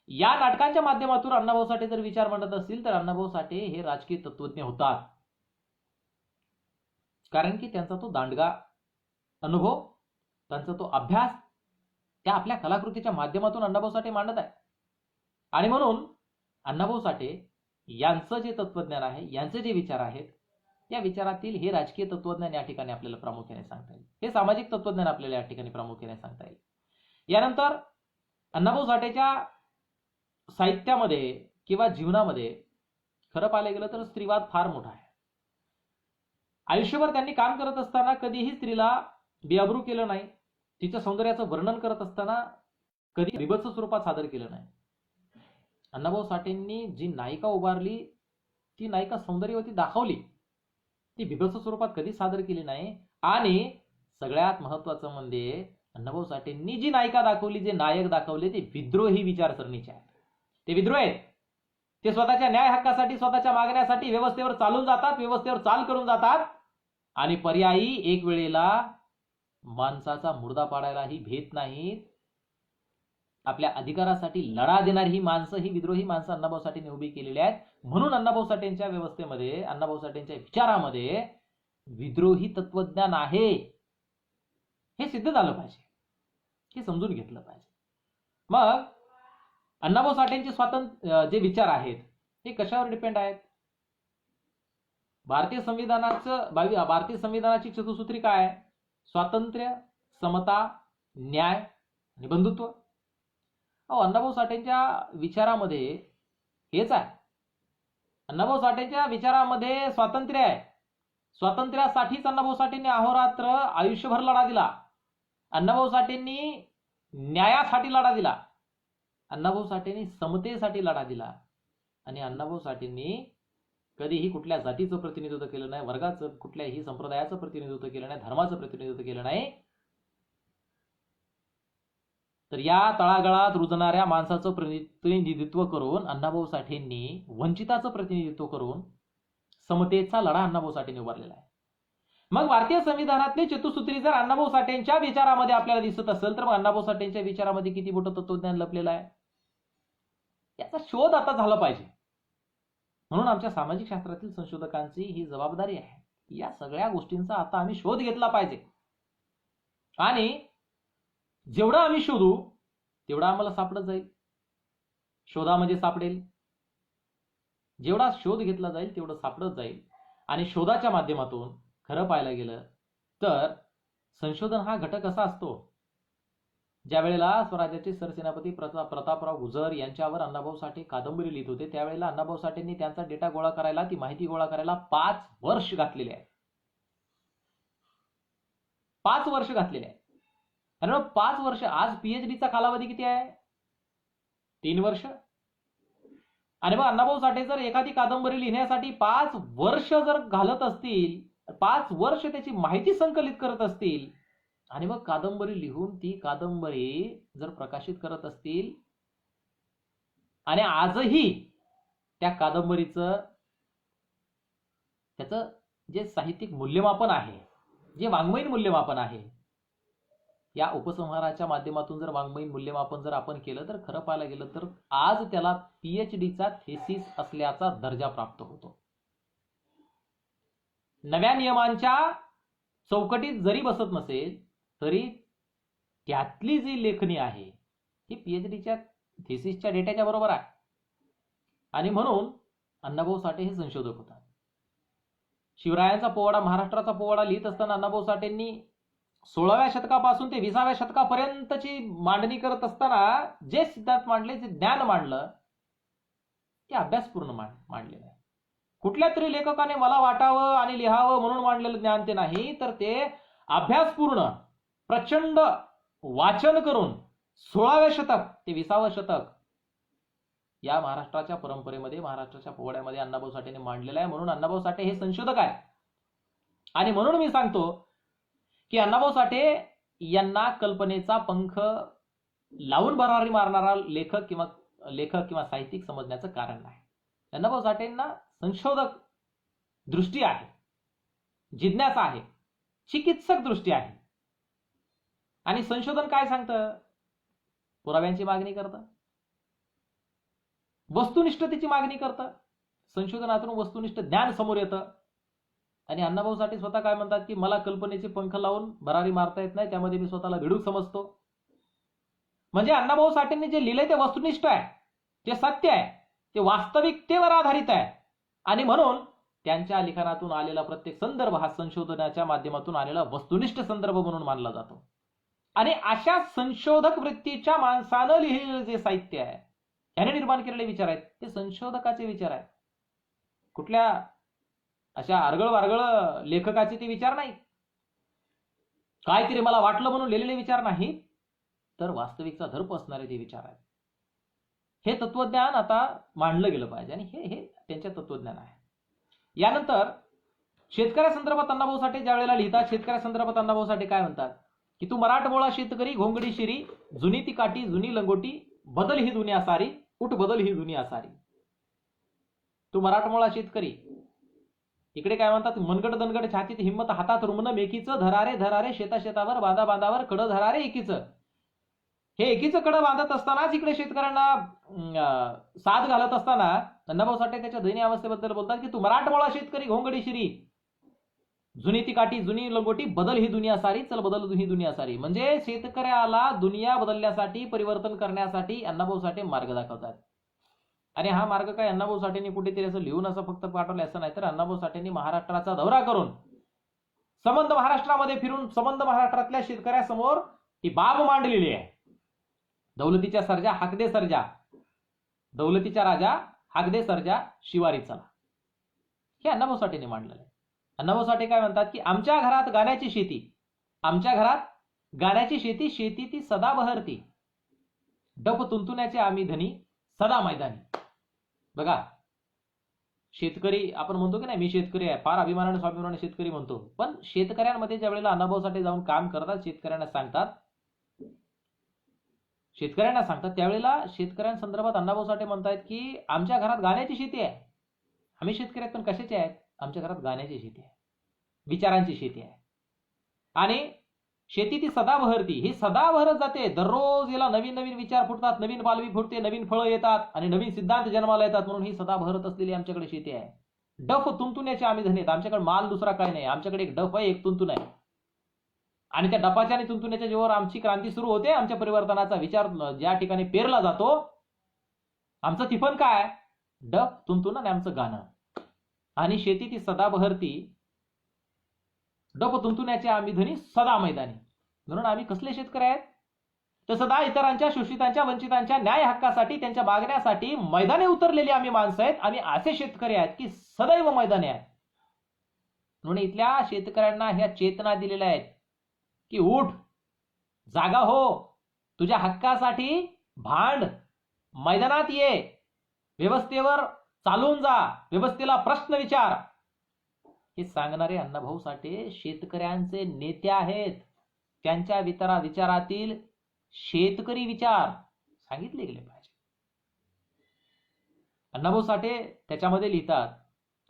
या नाटकांच्या माध्यमातून अण्णाभाऊ साठे जर विचार मांडत असतील तर अण्णाभाऊ साठे हे राजकीय तत्वज्ञ होतात. कारण की त्यांचा तो दांडगा अनुभव, त्यांचा तो अभ्यास त्या आपल्या कलाकृतीच्या माध्यमातून अण्णाभाऊ साठे मांडत आहे. आणि म्हणून अण्णाभाऊ साठे यांचं जे तत्वज्ञान आहे, यांचे जे विचार आहेत, या विचारातील हे राजकीय तत्वज्ञान या ठिकाणी आपल्याला प्रामुख्याने सांगता येईल. हे सामाजिक तत्वज्ञान आपल्याला या ठिकाणी प्रामुख्याने सांगता येईल. यानंतर अण्णाभाऊ साठेच्या साहित्यामध्ये किंवा जीवनामध्ये खरं पाहायला गेलं तर स्त्रीवाद फार मोठा आहे. आयुष्यभर त्यांनी काम करत असताना कधीही स्त्रीला बेअब्रू केलं नाही. तिच्या सौंदर्याचं वर्णन करत असताना कधी बिभत्स स्वरूपात सादर केलं नाही. अण्णाभाऊ साठेंनी जी नायिका उभारली, ती नायिका सौंदर्यवती दाखवली, ती बिभत्स स्वरूपात कधी सादर केली नाही. आणि सगळ्यात महत्वाचं म्हणजे अण्णाभाऊ साठेंनी जी नायिका दाखवली, जे नायक दाखवले, ते विद्रोही विचारसरणीचे आहेत. ते विद्रोह आहेत. ते स्वतःच्या न्याय हक्कासाठी, स्वतःच्या मागण्यासाठी व्यवस्थेवर चालून जातात, व्यवस्थेवर चाल करून जातात आणि पर्यायी एक वेळेला माणसाचा मुर्दा पाडायलाही भेट नाहीत. आपल्या अधिकारासाठी लढा देणारी ही माणसं, ही विद्रोही माणसं अण्णाभाऊ साठेंनी उभी केलेली आहेत. म्हणून अण्णाभाऊ साठेंच्या व्यवस्थेमध्ये, अण्णाभाऊ साठेंच्या विचारामध्ये विद्रोही तत्वज्ञान आहे हे सिद्ध झालं पाहिजे, हे समजून घेतलं पाहिजे. मग अण्णाभाऊ साठेंचे जे विचार आहेत ते कशावर डिपेंड आहेत? भारतीय संविधानाची चतुसूत्री काय आहे? स्वातंत्र्य, समता, न्याय आणि बंधुत्व. अण्णाभाऊ साठेंच्या विचारामध्ये हेच आहे. अण्णाभाऊ साठेंच्या विचारामध्ये स्वातंत्र्य आहे. स्वातंत्र्यासाठीच अण्णाभाऊ साठेंनी अहोरात्र आयुष्यभर लढा दिला. अण्णाभाऊ साठेंनी न्यायासाठी लढा दिला. अण्णाभाऊ साठेंनी समतेसाठी लढा दिला. आणि अण्णाभाऊ साठेंनी कधीही कुठल्या जातीचं प्रतिनिधित्व केलं नाही, वर्गाचं, कुठल्याही संप्रदायाचं प्रतिनिधित्व केलं नाही, धर्माचं प्रतिनिधित्व केलं नाही. तर या तळागाळात रुजणाऱ्या माणसाचं प्रतिनिधित्व करून अण्णाभाऊ साठेंनी, वंचिताचं प्रतिनिधित्व करून समतेचा लढा अण्णाभाऊ साठेंनी उभारलेला आहे. मग भारतीय संविधानातली चतुसूत्री जर अण्णाभाऊ साठेंच्या विचारामध्ये आपल्याला दिसत असेल तर मग अण्णाभाऊ साठेंच्या विचारामध्ये किती मोठं तत्वज्ञान लपलेलं आहे याचा शोध आता झाला पाहिजे. म्हणून आमच्या सामाजिक शास्त्रातील संशोधकांची ही जबाबदारी आहे. या सगळ्या गोष्टींचा आता आम्ही शोध घेतला पाहिजे. आणि जेवढं आम्ही शोधू तेवढं आम्हाला सापडत जाईल. शोधामध्ये सापडेल. जेवढा शोध घेतला जाईल तेवढं सापडत जाईल. आणि शोधाच्या माध्यमातून खरं पाहायला गेलं तर संशोधन हा घटक असा असतो, ज्या वेळेला स्वराज्याचे सरसेनापती प्रतापराव गुजर यांच्यावर अण्णाभाऊ साठे कादंबरी लिहित होते त्यावेळेला अण्णाभाऊ साठेंनी त्यांचा डेटा गोळा करायला, ती माहिती गोळा करायला 5 वर्ष घातलेले आहेत. 5 वर्ष घातलेले आहेत. आणि मग 5 वर्ष, आज पीएचडीचा कालावधी किती आहे? 3 वर्ष. आणि मग अण्णाभाऊ साठे जर एखादी कादंबरी लिहिण्यासाठी 5 वर्ष जर घालत असतील, 5 वर्ष त्याची माहिती संकलित करत असतील आणि मग कादंबरी लिहून ती कादंबरी जर प्रकाशित करत असतील आणि आजही त्या कादंबरीचं त्याचं जे साहित्यिक मूल्यमापन आहे, जे वाङ्मयीन मूल्यमापन आहे, या उपसंहाराच्या माध्यमातून जर वाङ्मयीन मूल्यमापन जर आपण केलं तर खरं पाहायला गेलं तर आज त्याला PhDचा थेसिस असल्याचा दर्जा प्राप्त होतो. नव्या नियमांच्या चौकटीत जरी बसत नसेल तरी त्यातली जी लेखणी आहे ही PhDच्या थेसिसच्या डेटाच्या बरोबर आहे. आणि म्हणून अण्णाभाऊ साठे हे संशोधक होतात. शिवरायांचा पोवाडा, महाराष्ट्राचा पोवाडा लिहित असताना अण्णाभाऊ साठेंनी 16व्या शतकापासून ते 20व्या शतकापर्यंतची मांडणी करत असताना जे सिद्धांत मांडले, जे ज्ञान मांडलं, ते अभ्यासपूर्ण मांडलेलं आहे. कुठल्या तरी लेखकाने मला वाटावं आणि लिहावं म्हणून मांडलेलं ज्ञान ते नाही, तर ते अभ्यासपूर्ण प्रचंड वाचन करून 16व्या शतक ते 20व्या शतक या महाराष्ट्राच्या परंपरेमध्ये, महाराष्ट्राच्या पोवाड्यामध्ये अण्णाभाऊ साठेने मांडलेलं आहे. म्हणून अण्णाभाऊ साठे हे संशोधक आहे. आणि म्हणून मी सांगतो की अण्णाभाऊ साठे यांना कल्पनेचा पंख लावून भरारी मारणारा लेखक किंवा साहित्यिक समजण्याचं कारण नाही. अण्णाभाऊ साठेंना संशोधक दृष्टी आहे, जिज्ञासा आहे, चिकित्सक दृष्टी आहे. आणि संशोधन काय सांगतं? पुराव्यांची मागणी करतं, वस्तुनिष्ठतेची मागणी करतं. संशोधनातून वस्तुनिष्ठ ज्ञान समोर येतं. आणि अण्णाभाऊ साठे स्वतः काय म्हणतात की मला कल्पनेचे पंख लावून भरारी मारता येत नाही, त्यामध्ये मी स्वतःला भिडूक समजतो. म्हणजे अण्णाभाऊ साठेंनी जे लिहिलंय ते वस्तुनिष्ठ आहे, ते सत्य आहे, ते वास्तविकतेवर आधारित आहे. आणि म्हणून त्यांच्या लिखाणातून आलेला प्रत्येक संदर्भ हा संशोधनाच्या माध्यमातून आलेला वस्तुनिष्ठ संदर्भ म्हणून मानला जातो. आणि अशा संशोधक वृत्तीच्या माणसानं लिहिलेलं जे साहित्य आहे, त्याने निर्माण केलेले विचार आहेत, ते संशोधकाचे विचार आहेत. कुठल्या अशा अर्गळ वारगळ लेखकाचे ते विचार नाही, काहीतरी मला वाटलं म्हणून लिहिलेले विचार नाही, तर वास्तविकचा धर्म असणारे ते विचार आहेत. हे तत्वज्ञान आता मांडलं गेलं पाहिजे आणि हे त्यांच्या तत्वज्ञान आहे. यानंतर शेतकऱ्यासंदर्भात अण्णाभाऊ साठे ज्या वेळेला लिहितात, शेतकऱ्यासंदर्भात अण्णाभाऊ साठे काय म्हणतात की तू मराठमोळा शेतकरी, घोंगडी शिरी, जुनी ती काठी, जुनी लंगोटी, बदल ही दुनिया सारी, उठ बदल ही दुनिया सारी. तू मराठमोळा शेतकरी, इकडे काय म्हणतात, मनगड दनगड छातीत हिंमत, हातात रुमन मेकीचं, धरारे धरारे शेता शेतावर, बांधा बांधावर कडं धरारे एकीचं. हे एकीचं कडं बांधत असतानाच इकडे शेतकऱ्यांना साथ घालत असताना अण्णाभाऊ साठे त्याच्या दयनीय अवस्थेबद्दल बोलतात की तू मराठमोळा शेतकरी, घोंगडी शिरी, जुनी ती काठी, जुनी लंगोटी, बदल ही दुनिया सारी, चल बदल ही दुनिया सारी. म्हणजे शेतकऱ्याला दुनिया बदलण्यासाठी, परिवर्तन करण्यासाठी अण्णाभाऊ साठे मार्ग दाखवतात. आणि हा मार्ग काय अण्णाभाऊ साठेंनी कुठेतरी असं लिहून असं फक्त पाठवलं असं नाही, तर अण्णाभाऊ साठेंनी महाराष्ट्राचा दौरा करून, संबंध महाराष्ट्रामध्ये फिरून, संबंध महाराष्ट्रातल्या शेतकऱ्यासमोर ती बाब मांडलेली आहे. दौलतीच्या सर्जा हाकदे सर्जा, दौलतीच्या राजा हाकदे सर्जा, शिवारी चला, हे अण्णाभाऊ साठेंनी मांडलेलं आहे. अण्णाभाऊ साठे काय म्हणतात की आमच्या घरात गाण्याची शेती, आमच्या घरात गाण्याची शेती, शेती ती सदा बहरती, डप तुंतुण्याचे आम्ही धनी, सदा मैदानी. बघा, शेतकरी आपण म्हणतो की नाही, मी शेतकरी आहे, फार अभिमानाने स्वाभिमानाने शेतकरी म्हणतो, पण शेतकऱ्यांमध्ये ज्या वेळेला अण्णाभाऊ साठे जाऊन काम करतात, शेतकऱ्यांना सांगतात, त्यावेळेला शेतकऱ्यांसंदर्भात अण्णाभाऊ साठे म्हणतात की आमच्या घरात गाण्याची शेती आहे. आम्ही शेतकरी आहेत, पण कशाचे आहेत? आमच्या घरात गाण्याची शेती आहे, विचारांची शेती आहे. आणि शेती ती सदा बहरती, ही सदा बहरत जाते. दररोज याला नवीन नवीन विचार फुटतात, नवीन पालवी फुटते, नवीन फळं येतात आणि नवीन सिद्धांत जन्माला येतात. म्हणून ही सदा बहरत असलेली आमच्याकडे शेती आहे. डफ तुंतुण्याचे आम्ही धनी आहेत, आमच्याकडे माल दुसरा काही नाही, आमच्याकडे एक डफ आहे, एक तुंतुन आहे. आणि त्या डपाच्या आणि तुंतुण्याच्या जीवावर आमची क्रांती सुरू होते. आमच्या परिवर्तनाचा विचार ज्या ठिकाणी पेरला जातो, आमचं तिफन काय? डफ, तुंतुन आणि आमचं गाणं. आणि शेती ती सदा बहरती, डप तुंतुण्याचे आम्ही धनी, सदा मैदानी. म्हणून आम्ही कसले शेतकरी आहेत? तर सदा इतरांच्या, शोषितांच्या, वंचितांच्या न्याय हक्कासाठी, त्यांच्या मागण्यासाठी मैदानी उतरलेली आम्ही माणसं आहेत. आम्ही असे शेतकरी आहेत की सदैव मैदानी आहेत. म्हणून इथल्या शेतकऱ्यांना ह्या चेतना दिलेल्या आहेत की उठ, जागा हो, तुझ्या हक्कासाठी भांड, मैदानात ये, व्यवस्थेवर चालून जा, व्यवस्थेला प्रश्न विचार. हे सांगणारे अण्णाभाऊ साठे शेतकऱ्यांचे नेते आहेत. त्यांच्या विचारातील शेतकरी विचार सांगितले गेले पाहिजे. अण्णाभाऊ साठे त्याच्यामध्ये लिहितात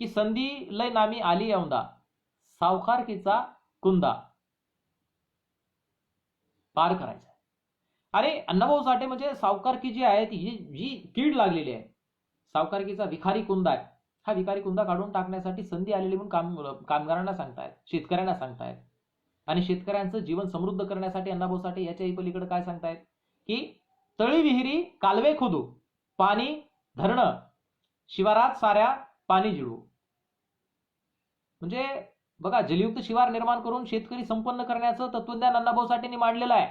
की संधी लय नामी आली औंदा, सावकारकीचा कुंदा पार करायचा. अरे अण्णाभाऊ साठे म्हणजे सावकारकी जी आहे ती जी कीड लागलेली आहे, सावकारकीचा विखारी कुंदा आहे, हा विखारी कुंदा काढून टाकण्यासाठी संधी आलेली म्हणून कामगारांना सांगतायत, शेतकऱ्यांना सांगतायत. आणि शेतकऱ्यांचं जीवन समृद्ध करण्यासाठी अण्णाभाऊ साठे याच्याही पलीकडे काय सांगतायत की तळी विहिरी कालवे खोदू, पाणी धरणं, शिवारात साऱ्या पाणी जिळू. म्हणजे बघा, जलयुक्त शिवार निर्माण करून शेतकरी संपन्न करण्याचं तत्वज्ञान अण्णाभाऊ साठेंनी मांडलेलं आहे.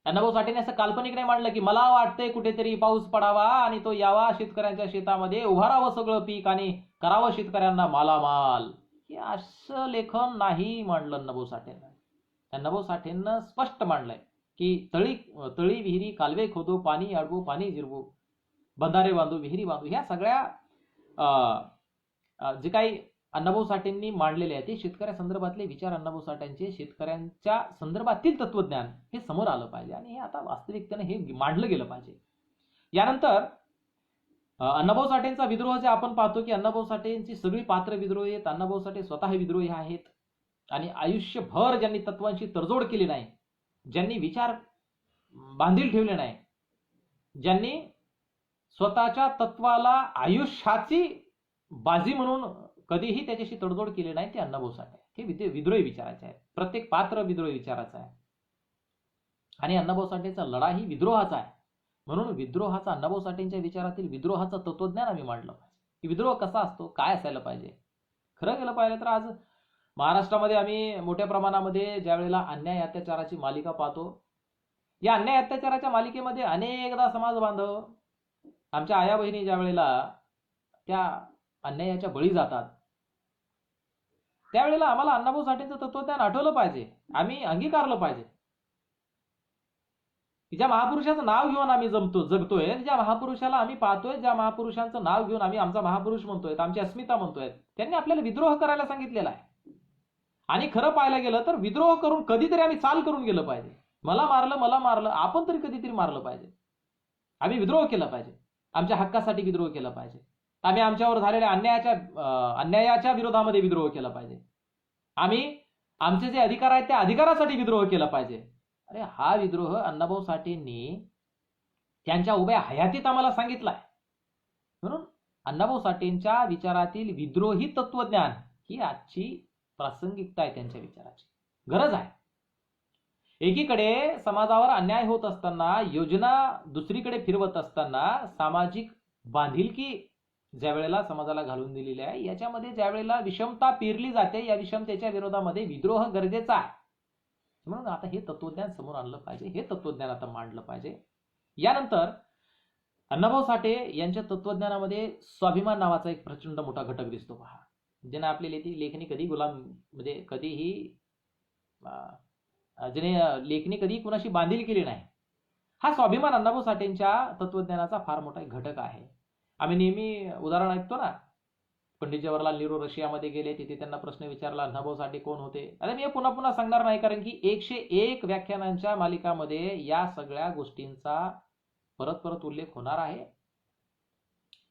अण्णाभाऊ साठेंनी असं काल्पनिक नाही मांडलं की मला वाटतंय कुठेतरी पाऊस पडावा आणि तो यावा शेतकऱ्यांच्या शेतामध्ये, उभारावं सगळं पीक आणि करावं शेतकऱ्यांना मालामाल. हे असं लेखन नाही मांडलं अण्णाभाऊ साठेंना. अण्णाभाऊ साठेंना स्पष्ट मांडलंय की तळी विहिरी कालवे खोदू, पाणी अडवू, पाणी जिरवू, बंधारे बांधू, विहिरी बांधू. ह्या सगळ्या जे काही अण्णाभाऊ साठेंनी मांडलेले आहे ते शेतकऱ्यासंदर्भातले विचार, अण्णाभाऊ साठेंचे शेतकऱ्यांच्या संदर्भातील तत्वज्ञान हे समोर आलं पाहिजे आणि हे आता वास्तविकतेने हे मांडलं गेलं पाहिजे. यानंतर अण्णाभाऊ साठेंचा विद्रोह जे आपण पाहतो की अण्णाभाऊ साठेंची सगळी पात्र विद्रोही आहेत, अण्णाभाऊ साठे स्वतः विद्रोही आहेत आणि आयुष्यभर ज्यांनी तत्वांशी तडजोड केली नाही, ज्यांनी विचार बांधील ठेवले नाही, ज्यांनी स्वतःच्या तत्वाला आयुष्याची बाजी म्हणून कधीही त्याच्याशी तडजोड केली नाही, ते अण्णाभाऊ साठे. हे विद्रोही विचाराचे आहे, प्रत्येक पात्र विद्रोही विचाराचा आहे आणि अण्णाभाऊ साठेचा लढा ही विद्रोहाचा आहे. म्हणून विद्रोहाचा, अण्णाभाऊ साठेंच्या विचारातील विद्रोहाचं तत्वज्ञान आम्ही मांडलं पाहिजे की विद्रोह कसा असतो, काय असायला पाहिजे. खरं गेलं पाहिजे तर आज महाराष्ट्रामध्ये आम्ही मोठ्या प्रमाणामध्ये ज्या वेळेला अन्याय अत्याचाराची मालिका पाहतो, या अन्याय अत्याचाराच्या मालिकेमध्ये अनेकदा समाज बांधव, आमच्या आया बहिणी ज्या वेळेला त्या अन्यायाच्या बळी जातात, त्यावेळेला आम्हाला अण्णाभाऊ साठेंचं तत्वज्ञान आठवलं पाहिजे, आम्ही अंगीकारलं पाहिजे. ज्या महापुरुषाचं नाव घेऊन आम्ही जगतोय, ज्या महापुरुषाला आम्ही पाहतोय, ज्या महापुरुषांचं नाव घेऊन आम्ही आमचा महापुरुष म्हणतोय, आमची अस्मिता म्हणतोय, त्यांनी आपल्याला विद्रोह करायला सांगितलेला आहे. आणि खरं पाहायला गेलं तर विद्रोह करून कधीतरी आम्ही चाल करून गेलं पाहिजे. मला मारलं, आपण तरी कधीतरी मारलं पाहिजे. आम्ही विद्रोह केला पाहिजे, आमच्या हक्कासाठी विद्रोह केला पाहिजे. आम्ही आमच्यावर झालेल्या अन्यायाच्या विरोधामध्ये विद्रोह केला पाहिजे. आम्ही आमचे जे अधिकार आहेत त्या अधिकारासाठी विद्रोह केला पाहिजे. अरे हा विद्रोह अण्णाभाऊ साठेंनी त्यांच्या उभ्या हयातीत आम्हाला सांगितलाय. म्हणून अण्णाभाऊ साठेंच्या विचारातील विद्रोही तत्वज्ञान ही आजची प्रासंगिकता आहे, त्यांच्या विचाराची गरज आहे. एकीकडे समाजावर अन्याय होत असताना, योजना दुसरीकडे फिरवत असताना, सामाजिक बांधिलकी ज्या वेळेला समाजाला घालून दिलेली आहे, याच्यामध्ये ज्या वेळेला विषमता पेरली जाते, या विषमतेच्या विरोधामध्ये विद्रोह गरजेचा आहे. म्हणून आता हे तत्वज्ञान समोर आणलं पाहिजे, हे तत्वज्ञान आता मांडलं पाहिजे. यानंतर अण्णाभाऊ साठे यांच्या तत्वज्ञानामध्ये स्वाभिमान नावाचा एक प्रचंड मोठा घटक दिसतो. पहा, ज्याने आपली लेखणी कधी म्हणजे कधीही ज्याने लेखणी कधी कुणाशी बांधील केली नाही, हा स्वाभिमान अण्णाभाऊ साठेंच्या तत्वज्ञानाचा फार मोठा एक घटक आहे. आम्ही नेहमी उदाहरण ऐकतो ना, पंडित जवाहरलाल नेहरू रशियामध्ये गेले, तिथे त्यांना प्रश्न विचारला अण्णाभाऊ साठे कोण होते. अरे मी पुन्हा पुन्हा सांगणार नाही, कारण की 101 व्याख्यानांच्या मालिकामध्ये या सगळ्या गोष्टींचा परत परत उल्लेख होणार आहे.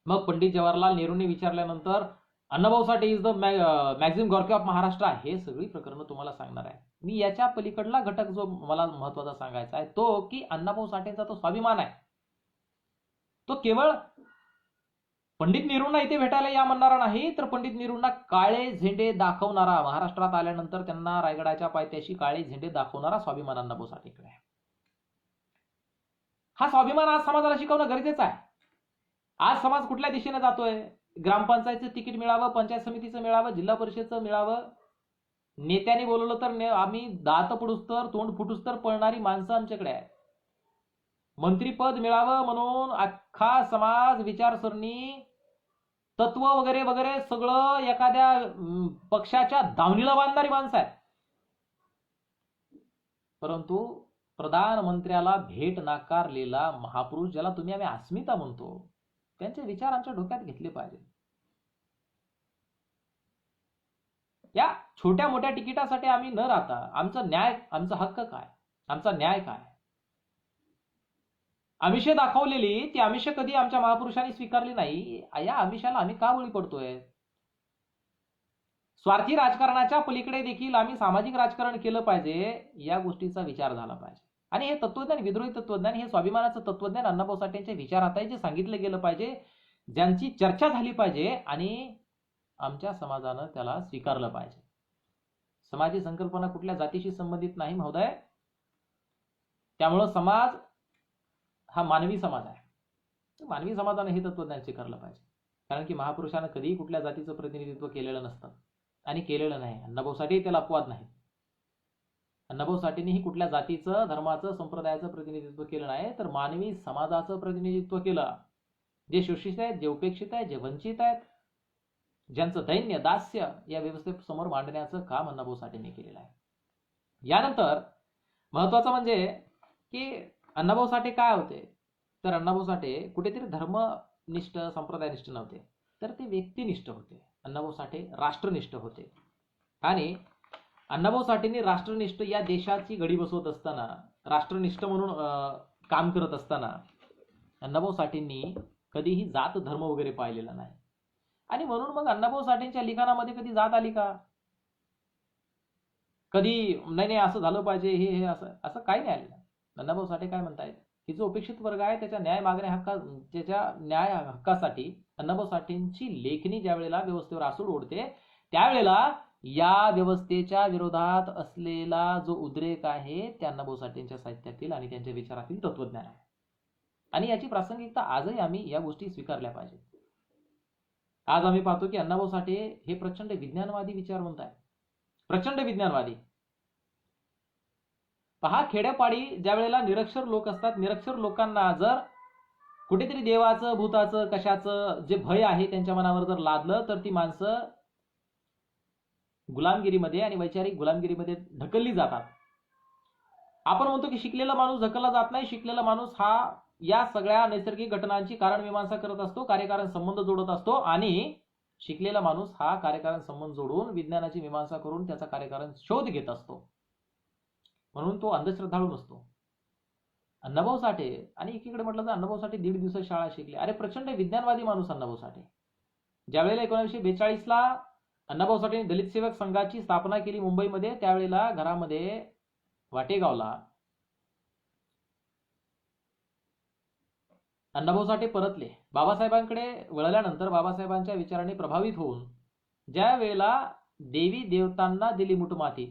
मग पंडित जवाहरलाल नेहरूंनी विचारल्यानंतर Annabhau Sathe is the Maxim Gorky of Maharashtra, हे सगळी प्रकरणं तुम्हाला सांगणार आहे. मी याच्या पलीकडला घटक जो मला महत्वाचा सांगायचा आहे तो की अण्णाभाऊ साठेंचा तो स्वाभिमान आहे, तो केवळ पंडित नेहरूंना इथे भेटायला या म्हणणारा नाही, तर पंडित नेहरूंना काळे झेंडे दाखवणारा, महाराष्ट्रात आल्यानंतर त्यांना रायगडाच्या पायथ्याशी काळे झेंडे दाखवणारा स्वाभिमान अण्णाभाऊ साठेंकडे आहे. हा स्वाभिमान आज समाजाला शिकवणं गरजेचं आहे. आज समाज कुठल्या दिशेने जातोय? ग्रामपंचायतचं तिकीट मिळावं, पंचायत समितीचं मिळावं, जिल्हा परिषदचं मिळावं, नेत्याने बोलवलं तर आम्ही दात पुडुस्तर तोंड फुटुस्तर पळणारी माणसं आमच्याकडे आहे. मंत्रीपद मिळावं म्हणून अख्खा समाज, विचारसरणी, तत्व वगैरे वगैरे सगळं एखाद्या पक्षाच्या दावणीला बांधणारी माणसं आहेत. परंतु प्रधानमंत्र्याला भेट नाकारलेला महापुरुष, ज्याला तुम्ही आम्ही अस्मिता म्हणतो, त्यांचे विचार आमच्या डोक्यात घेतले पाहिजे. या छोट्या मोठ्या तिकिटासाठी आम्ही न राहता आमचा न्याय, आमचा हक्क काय, आमचा न्याय काय, आमिषे दाखवलेली ती आमिष कधी आमच्या महापुरुषांनी स्वीकारली नाही. या आमिषाला आम्ही का बळी पडतोय? स्वार्थी राजकारणाच्या पलीकडे देखील आम्ही सामाजिक राजकारण केलं पाहिजे, या गोष्टीचा विचार झाला पाहिजे. आणि हे तत्वज्ञान, विद्रोही तत्वज्ञान, हे स्वाभिमानाचं तत्वज्ञान अण्णाभाऊ साठेंच्या विचारात आहे, जे सांगितलं गेलं पाहिजे, ज्यांची चर्चा झाली पाहिजे आणि आमच्या समाजानं त्याला स्वीकारलं पाहिजे. समाज ही संकल्पना कुठल्या जातीशी संबंधित नाही महोदय. त्यामुळं समाज हा मानवी समाज आहे. मानवी समाजानं हे तत्वज्ञान स्वीकारलं पाहिजे. कारण की महापुरुषानं कधीही कुठल्या जातीचं प्रतिनिधित्व केलेलं नसतं आणि केलेलं नाही. अण्णाभाऊ साठे त्याला अपवाद नाही. अण्णाभाऊ साठेंनीही कुठल्या जातीचं, धर्माचं, संप्रदायाचं प्रतिनिधित्व केलं नाही, तर मानवी समाजाचं प्रतिनिधित्व केलं. जे शोषित आहेत, जे उपेक्षित आहेत, जे वंचित आहेत, ज्यांचं दैन्य, दास्य या व्यवस्थेसमोर मांडण्याचं काम अण्णाभाऊ साठेंनी केलेलं आहे. यानंतर महत्वाचं म्हणजे की अण्णाभाऊ साठे काय होते, तर अण्णाभाऊ साठे कुठेतरी धर्मनिष्ठ, संप्रदायनिष्ठ नव्हते, तर ते व्यक्तिनिष्ठ होते. अण्णाभाऊ साठे राष्ट्रनिष्ठ होते. आणि अण्णाभाऊ साठेंनी राष्ट्रनिष्ठ या देशाची घडी बसवत असताना, राष्ट्रनिष्ठ म्हणून काम करत असताना अण्णाभाऊ साठेंनी कधीही जात धर्म वगैरे पाहिलेला नाही. आणि म्हणून मग अण्णाभाऊ साठेंच्या लिखाणामध्ये कधी जात आली का? कधी नाही असं झालं पाहिजे, हे असं काही नाही आलेलं. अण्णाभाऊ साठे काय म्हणतायत की जो उपेक्षित वर्ग आहे त्याच्या न्याय हक्कासाठी अण्णाभाऊ साठेंची लेखणी ज्या वेळेला व्यवस्थेवर आसूड ओढते, त्यावेळेला या व्यवस्थेच्या विरोधात असलेला जो उद्रेक आहे त्या अण्णाभाऊ साठेंच्या साहित्यातील आणि त्यांच्या विचारातील तत्वज्ञान आहे. आणि याची प्रासंगिकता आजही आम्ही या गोष्टी स्वीकारल्या पाहिजेत. आज आम्ही पाहतो की अण्णाभाऊ साठे हे प्रचंड विज्ञानवादी विचारवंत आहे, प्रचंड विज्ञानवादी. पहा, खेड्यापाडी ज्या वेळेला निरक्षर लोक असतात, निरक्षर लोकांना जर कुठेतरी देवाचं, भूताचं, कशाचं जे भय आहे त्यांच्या मनावर जर लादलं, तर ती माणसं गुलामगिरीमध्ये आणि वैचारिक गुलामगिरीमध्ये ढकलली जातात. आपण म्हणतो की शिकलेला माणूस ढकलला जात नाही. शिकलेला माणूस हा या सगळ्या नैसर्गिक घटनांची कारण मीमांसा करत असतो, कार्यकारण संबंध जोडत असतो. आणि शिकलेला माणूस हा कार्यकारण संबंध जोडून विज्ञानाची मीमांसा करून त्याचा कार्यकारण शोध घेत असतो. म्हणून तो अंधश्रद्धाळू नसतो. अण्णाभाऊ साठे, आणि एकीकडे म्हटलं तर अण्णाभाऊ साठे 1.5 दिवस शाळा शिकले. अरे प्रचंड विज्ञानवादी माणूस अण्णाभाऊ साठे. ज्यावेळेला 1942ला अण्णाभाऊ साठेंनी दलित सेवक संघाची स्थापना केली मुंबईमध्ये, त्यावेळेला घरामध्ये वाटेगावला अण्णाभाऊ साठे परतले. बाबासाहेबांकडे वळल्यानंतर बाबासाहेबांच्या विचारांनी प्रभावित होऊन ज्या वेळेला देवी देवतांना दिली मुठमाती,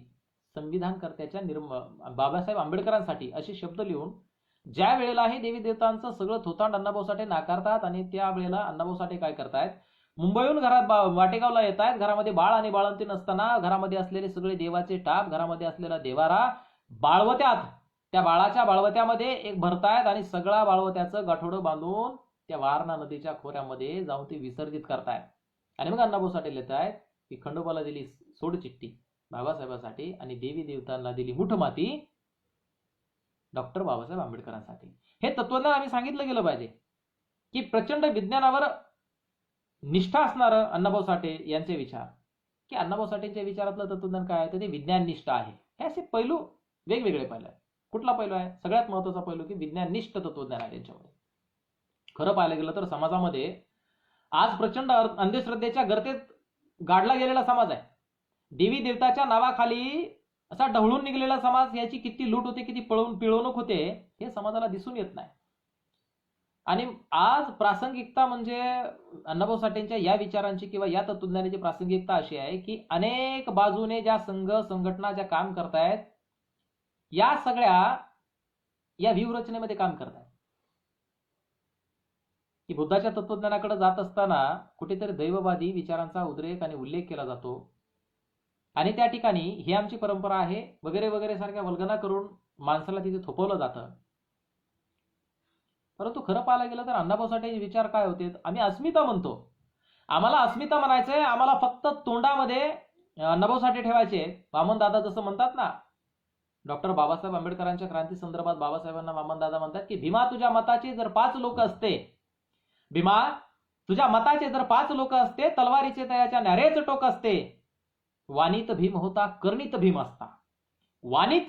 संविधानकर्त्याच्या बाबासाहेब आंबेडकरांसाठी असे शब्द लिहून ज्या वेळेला हे देवी देवतांचं सगळं थोतांड अण्णाभाऊ साठे नाकारतात, आणि त्या वेळेला अण्णाभाऊ साठे काय करतायत, मुंबईहून घरात वाटेगावला येत आहेत. घरामध्ये बाळ आणि बाळंती नसताना घरामध्ये असलेले सगळे देवाचे टाप, घरामध्ये असलेला देवारा बाळवत्यात, त्या बाळाच्या बाळवत्यामध्ये एक भरतायत आणि सगळा बाळवत्याचं गाठोडं बांधून त्या वारणा नदीच्या खोऱ्यामध्ये जाऊन ते विसर्जित करतायत. आणि मग अण्णाभाऊ साठे लिहित आहेत की खंडोबाला दिली सोडचिठ्ठी बाबासाहेबांसाठी आणि देवी देवतांना दिली मुठमाती डॉक्टर बाबासाहेब आंबेडकरांसाठी. हे तत्वज्ञान आम्ही सांगितलं गेलं पाहिजे की प्रचंड विज्ञानावर निष्ठा असणारं अण्णाभाऊ साठे यांचे विचार, की अण्णाभाऊ साठेंच्या विचारातलं तत्वज्ञान काय आहे, तर ते विज्ञाननिष्ठ आहे. हे असे पैलू वेगवेगळे पैलू आहेत. कुठला पैलू आहे? सगळ्यात महत्वाचा पैलू की विज्ञाननिष्ठ तत्वज्ञान आहे त्यांच्यामध्ये. खरं पाहायला गेलं तर समाजामध्ये आज प्रचंड अंधश्रद्धेच्या गर्तेत गाडला गेलेला समाज आहे. देवी देवताच्या नावाखाली असा ढवळून निघलेला समाज, याची किती लूट होते, किती पिळवणूक होते, हे समाजाला दिसून येत नाही. आणि आज प्रासंगिकता म्हणजे अण्णाभाऊ साठेंच्या या विचारांची किंवा या तत्वज्ञानाची प्रासंगिकता अशी आहे की अनेक बाजूने ज्या संघ संघटना ज्या काम करतायत, या सगळ्या या व्यूहरचनेमध्ये काम करतायत. की बुद्धाच्या तत्वज्ञानाकडे जात असताना कुठेतरी दैववादी विचारांचा उद्रेक आणि उल्लेख केला जातो, आणि त्या ठिकाणी ही आमची परंपरा आहे वगैरे वगैरे सारख्या वल्गना करून माणसाला तिथे थोपवलं जातं. परंतु खरं पाहायला गेलं तर अण्णाभाऊ साठे विचार काय होते, आम्ही अस्मिता म्हणतो, आम्हाला अस्मिता म्हणायचंय, आम्हाला फक्त तोंडामध्ये अण्णाभाऊ साठे ठेवायचे. वामनदादा जसं म्हणतात ना, डॉक्टर बाबासाहेब आंबेडकरांच्या क्रांती संदर्भात बाबासाहेबांना वामनदादा म्हणतात की भीमा तुझ्या मताचे जर 5 लोक असते, भीमा तुझ्या मताचे जर 5 लोक असते, तलवारीचे तयाच्या न्यारेच टोक असते, वाणीत भीम होता, कर्णीत भीम असता. वाणीत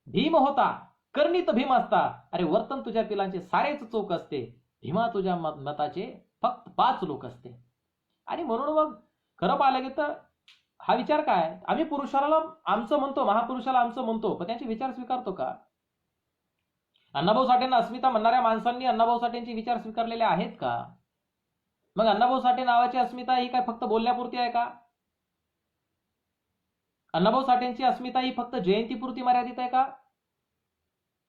भीम होता, कर्णित भीम असता, अरे वर्तन तुझ्या पिलांचे सारेच चोख असते, भीमा तुझ्या मताचे फक्त 5 लोक असते. आणि म्हणून मग खरं पाहिलं की तर हा विचार काय, आम्ही पुरुषाला आमचं म्हणतो, महापुरुषाला आमचं म्हणतो, पण त्यांचे विचार स्वीकारतो का? अण्णाभाऊ साठेंना अस्मिता म्हणणाऱ्या माणसांनी अण्णाभाऊ साठेंचे विचार स्वीकारलेले आहेत का? मग अण्णाभाऊ साठे नावाची अस्मिता ही काय फक्त बोलण्यापुरती आहे का? अण्णाभाऊ साठेंची अस्मिता ही फक्त जयंतीपुरती मर्यादित आहे का?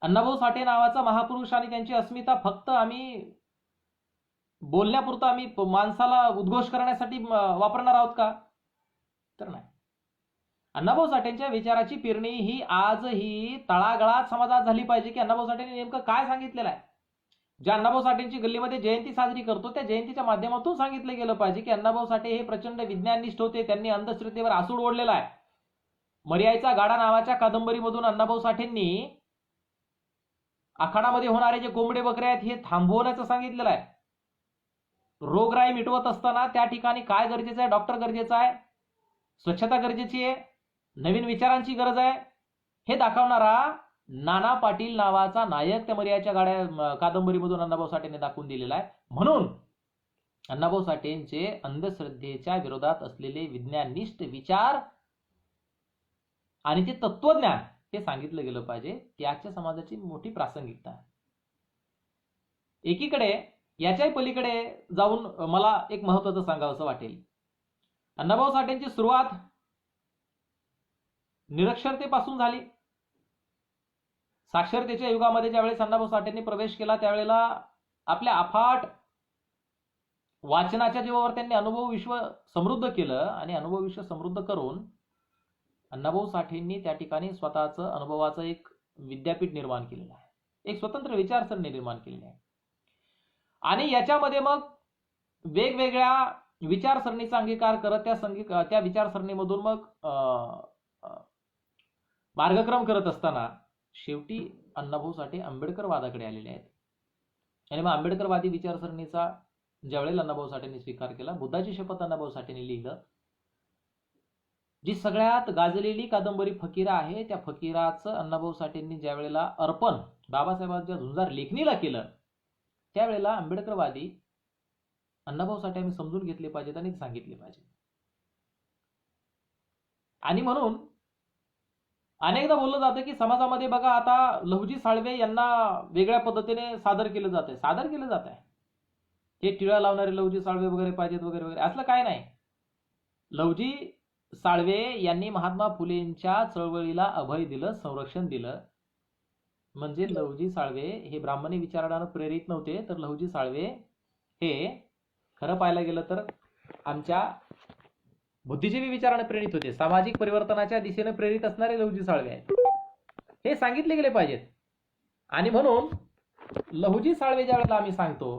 अण्णाभाऊ साठे नावाचा महापुरुष आणि त्यांची अस्मिता फक्त आम्ही बोलण्यापुरतं आम्ही माणसाला उद्घोष करण्यासाठी वापरणार आहोत का? तर नाही. अण्णाभाऊ साठेंच्या विचाराची पेरणी ही आजही तळागाळात समाजात झाली पाहिजे की अण्णाभाऊ साठेंनी नेमकं काय सांगितलेलं आहे. ज्या अण्णाभाऊ साठेंची गल्लीमध्ये जयंती साजरी करतो त्या जयंतीच्या माध्यमातून सांगितलं गेलं पाहिजे की अण्णाभाऊ साठे हे प्रचंड विज्ञाननिष्ठ होते, त्यांनी अंधश्रद्धेवर आसूड ओढलेला आहे. मर्याईचा गाडा नावाच्या कादंबरीमधून अण्णाभाऊ साठेंनी आखाडामध्ये होणारे जे कोंबडे बकरे आहेत हे थांबवण्याचं सांगितलेलं आहे. रोगराई मिटवत असताना त्या ठिकाणी काय गरजेचं आहे? डॉक्टर गरजेचा आहे, स्वच्छता गरजेची आहे, नवीन विचारांची गरज आहे, हे दाखवणारा नाना पाटील नावाचा नायक त्या मर्याच्या गाड्या कादंबरीमधून अण्णाभाऊ साठेंनी दाखवून दिलेला आहे. म्हणून अण्णाभाऊ साठेंचे अंधश्रद्धेच्या विरोधात असलेले विज्ञाननिष्ठ विचार आणि ते तत्वज्ञान हे सांगितलं गेलं पाहिजे. याच्या समाजाची मोठी प्रासंगिकता आहे. एकीकडे याच्याही पलीकडे जाऊन मला एक महत्वाचं सांगावंसं वाटेल. अण्णाभाऊ साठेंची सुरुवात निरक्षरतेपासून झाली. साक्षरतेच्या युगामध्ये ज्यावेळेस अण्णाभाऊ साठेंनी प्रवेश केला त्यावेळेला आपल्या अफाट वाचनाच्या जीवावर त्यांनी अनुभव विश्व समृद्ध केलं आणि अनुभव विश्व समृद्ध करून अण्णाभाऊ साठेंनी त्या ठिकाणी स्वतःचं अनुभवाचं एक विद्यापीठ निर्माण केलेलं आहे, एक स्वतंत्र विचारसरणी निर्माण केलेली आहे. आणि याच्यामध्ये मग वेगवेगळ्या विचारसरणीचा अंगीकार करत त्या विचारसरणीमधून मग मार्गक्रम करत असताना शेवटी अण्णाभाऊ साठे आंबेडकरवादाकडे आलेले आहेत. आणि मग आंबेडकरवादी विचारसरणीचा ज्यावेळेला अण्णाभाऊ साठेंनी स्वीकार केला, बुद्धाची शपथ अण्णाभाऊ साठेंनी लिहिलं. जी सगळ्यात गाजलेली कादंबरी फकीरा आहे, त्या फकीराचं अण्णाभाऊ साठेंनी ज्यावेळेला अर्पण बाबासाहेबांच्या झुंजार लेखणीला केलं त्यावेळेला आंबेडकरवादी अण्णाभाऊ साठे आम्ही समजून घेतले पाहिजेत आणि सांगितले पाहिजे. आणि म्हणून अनेकदा बोललं जातं की समाजामध्ये बघा आता लहुजी साळवे यांना वेगळ्या पद्धतीने सादर केलं जात आहे. हे टिळा लावणारे लहुजी साळवे वगैरे पाहिजेत वगैरे वगैरे, असलं काय नाही. लहुजी साळवे यांनी महात्मा फुलेंच्या चळवळीला अभय दिलं, संरक्षण दिलं. म्हणजे लहुजी साळवे हे ब्राह्मणी विचारानं प्रेरित नव्हते, तर लहुजी साळवे हे खरं पाहायला गेलं तर आमच्या बुद्धिजीवी विचाराने प्रेरित होते, सामाजिक परिवर्तनाच्या दिशेने प्रेरित असणारे लहुजी साळवे आहेत, हे सांगितले गेले पाहिजेत. आणि म्हणून लहुजी साळवे ज्यावेळेला आम्ही सांगतो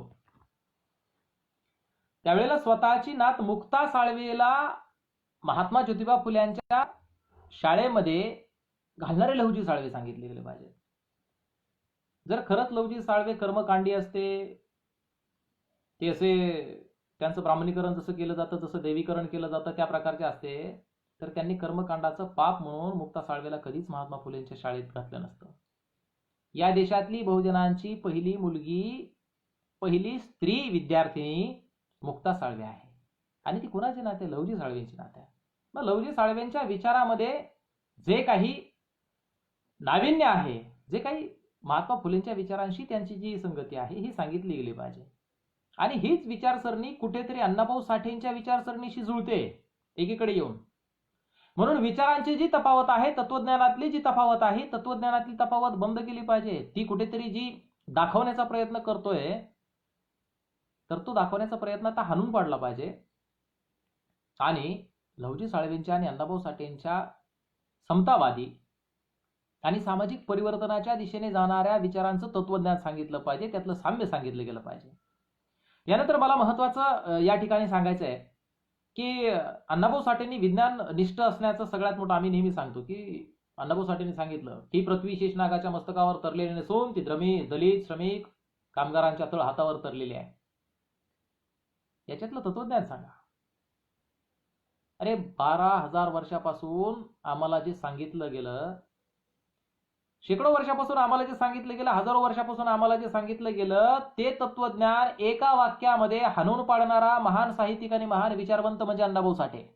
त्यावेळेला स्वतःची नात मुक्ता साळवेला महात्मा ज्योतिबा फुल्यांच्या शाळेमध्ये घालणारे लहुजी साळवे सांगितले गेले पाहिजे. जर खरंच लहुजी साळवे कर्मकांडी असते, ते असे त्यांचं ब्राह्मणीकरण जसं केलं जातं, जसं देवीकरण केलं जातं त्या प्रकारचे असते, तर त्यांनी कर्मकांडाचं पाप म्हणून मुक्ता साळवेला कधीच महात्मा फुलेंच्या शाळेत घातलं नसतं. या देशातली बहुजनांची पहिली मुलगी, पहिली स्त्री विद्यार्थिनी मुक्ता साळवे आहे. आणि ती कुणाची नाते? लहुजी साळवेंची नाते आहे. मग लहुजी साळवेंच्या विचारामध्ये जे काही नाविन्य आहे, जे काही महात्मा फुलेंच्या विचारांशी त्यांची जी संगती आहे ही सांगितली गेली पाहिजे. आणि हीच विचारसरणी कुठेतरी अण्णाभाऊ साठेंच्या विचारसरणीशी जुळते एकीकडे येऊन. म्हणून विचारांची जी तफावत आहे, तत्वज्ञानातली जी तफावत आहे, तत्वज्ञानातली तफावत बंद केली पाहिजे. ती कुठेतरी जी दाखवण्याचा प्रयत्न करतोय तर तो दाखवण्याचा प्रयत्न आता हाणून पाडला पाहिजे. आणि लहुजी साळवेंच्या आणि अण्णाभाऊ साठेंच्या समतावादी आणि सामाजिक परिवर्तनाच्या दिशेने जाणाऱ्या विचारांचं तत्वज्ञान सांगितलं पाहिजे, त्यातलं साम्य सांगितलं गेलं पाहिजे. यानंतर मला महत्वाचं या ठिकाणी सांगायचं आहे की अण्णाभाऊ साठेंनी विज्ञान निष्ठ असण्याचं सगळ्यात मोठं आम्ही नेहमी सांगतो की अण्णाभाऊ साठेंनी सांगितलं की पृथ्वी शेषनागाच्या मस्तकावर तरलेली नसून ती दलित श्रमिक कामगारांच्या तळ हातावर तरलेली आहे. याच्यातलं तत्वज्ञान सांगा. अरे 12,000 वर्षापासून आम्हाला जे सांगितलं गेलं, शेकडो वर्षापासून आम्हाला जे सांगितलं गेलं, हजारो वर्षापासून आम्हाला जे सांगितलं गेलं, ते तत्वज्ञान एका वाक्यामध्ये हाणून पाडणारा महान साहित्यिक आणि महान विचारवंत म्हणजे अण्णाभाऊ साठे.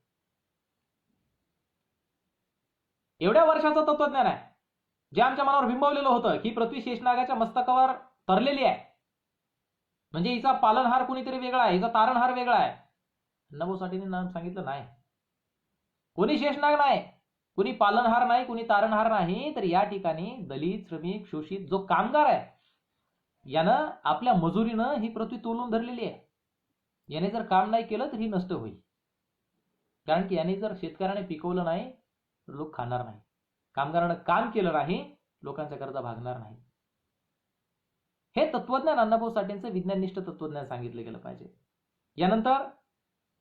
एवढ्या वर्षाचं तत्वज्ञान आहे जे आमच्या मनावर बिंबवलेलं होतं की पृथ्वी शेषनागाच्या मस्तकावर तरलेली आहे, म्हणजे हिचा पालनहार कुणीतरी वेगळा आहे, हिचा तारणहार वेगळा आहे. अण्णाभाऊ साठेंनी नाम सांगितलं नाही, कोणी शेषनाग नाही, कुणी पालनहार नाही, कुणी तारणहार नाही. तर या ठिकाणी दलित, श्रमिक, शोषित जो कामगार आहे, यानं आपल्या मजुरीनं ही पृथ्वी तोलून धरलेली आहे. याने जर काम नाही केलं तर ही नष्ट होईल, कारण की याने जर शेतकऱ्याने पिकवलं नाही तर लोक खाणार नाही, कामगारानं काम केलं नाही लोकांच्या गरजा भागणार नाही. हे तत्वज्ञान अण्णाभाऊ साठेंचं विज्ञाननिष्ठ तत्वज्ञान सांगितलं गेलं पाहिजे. यानंतर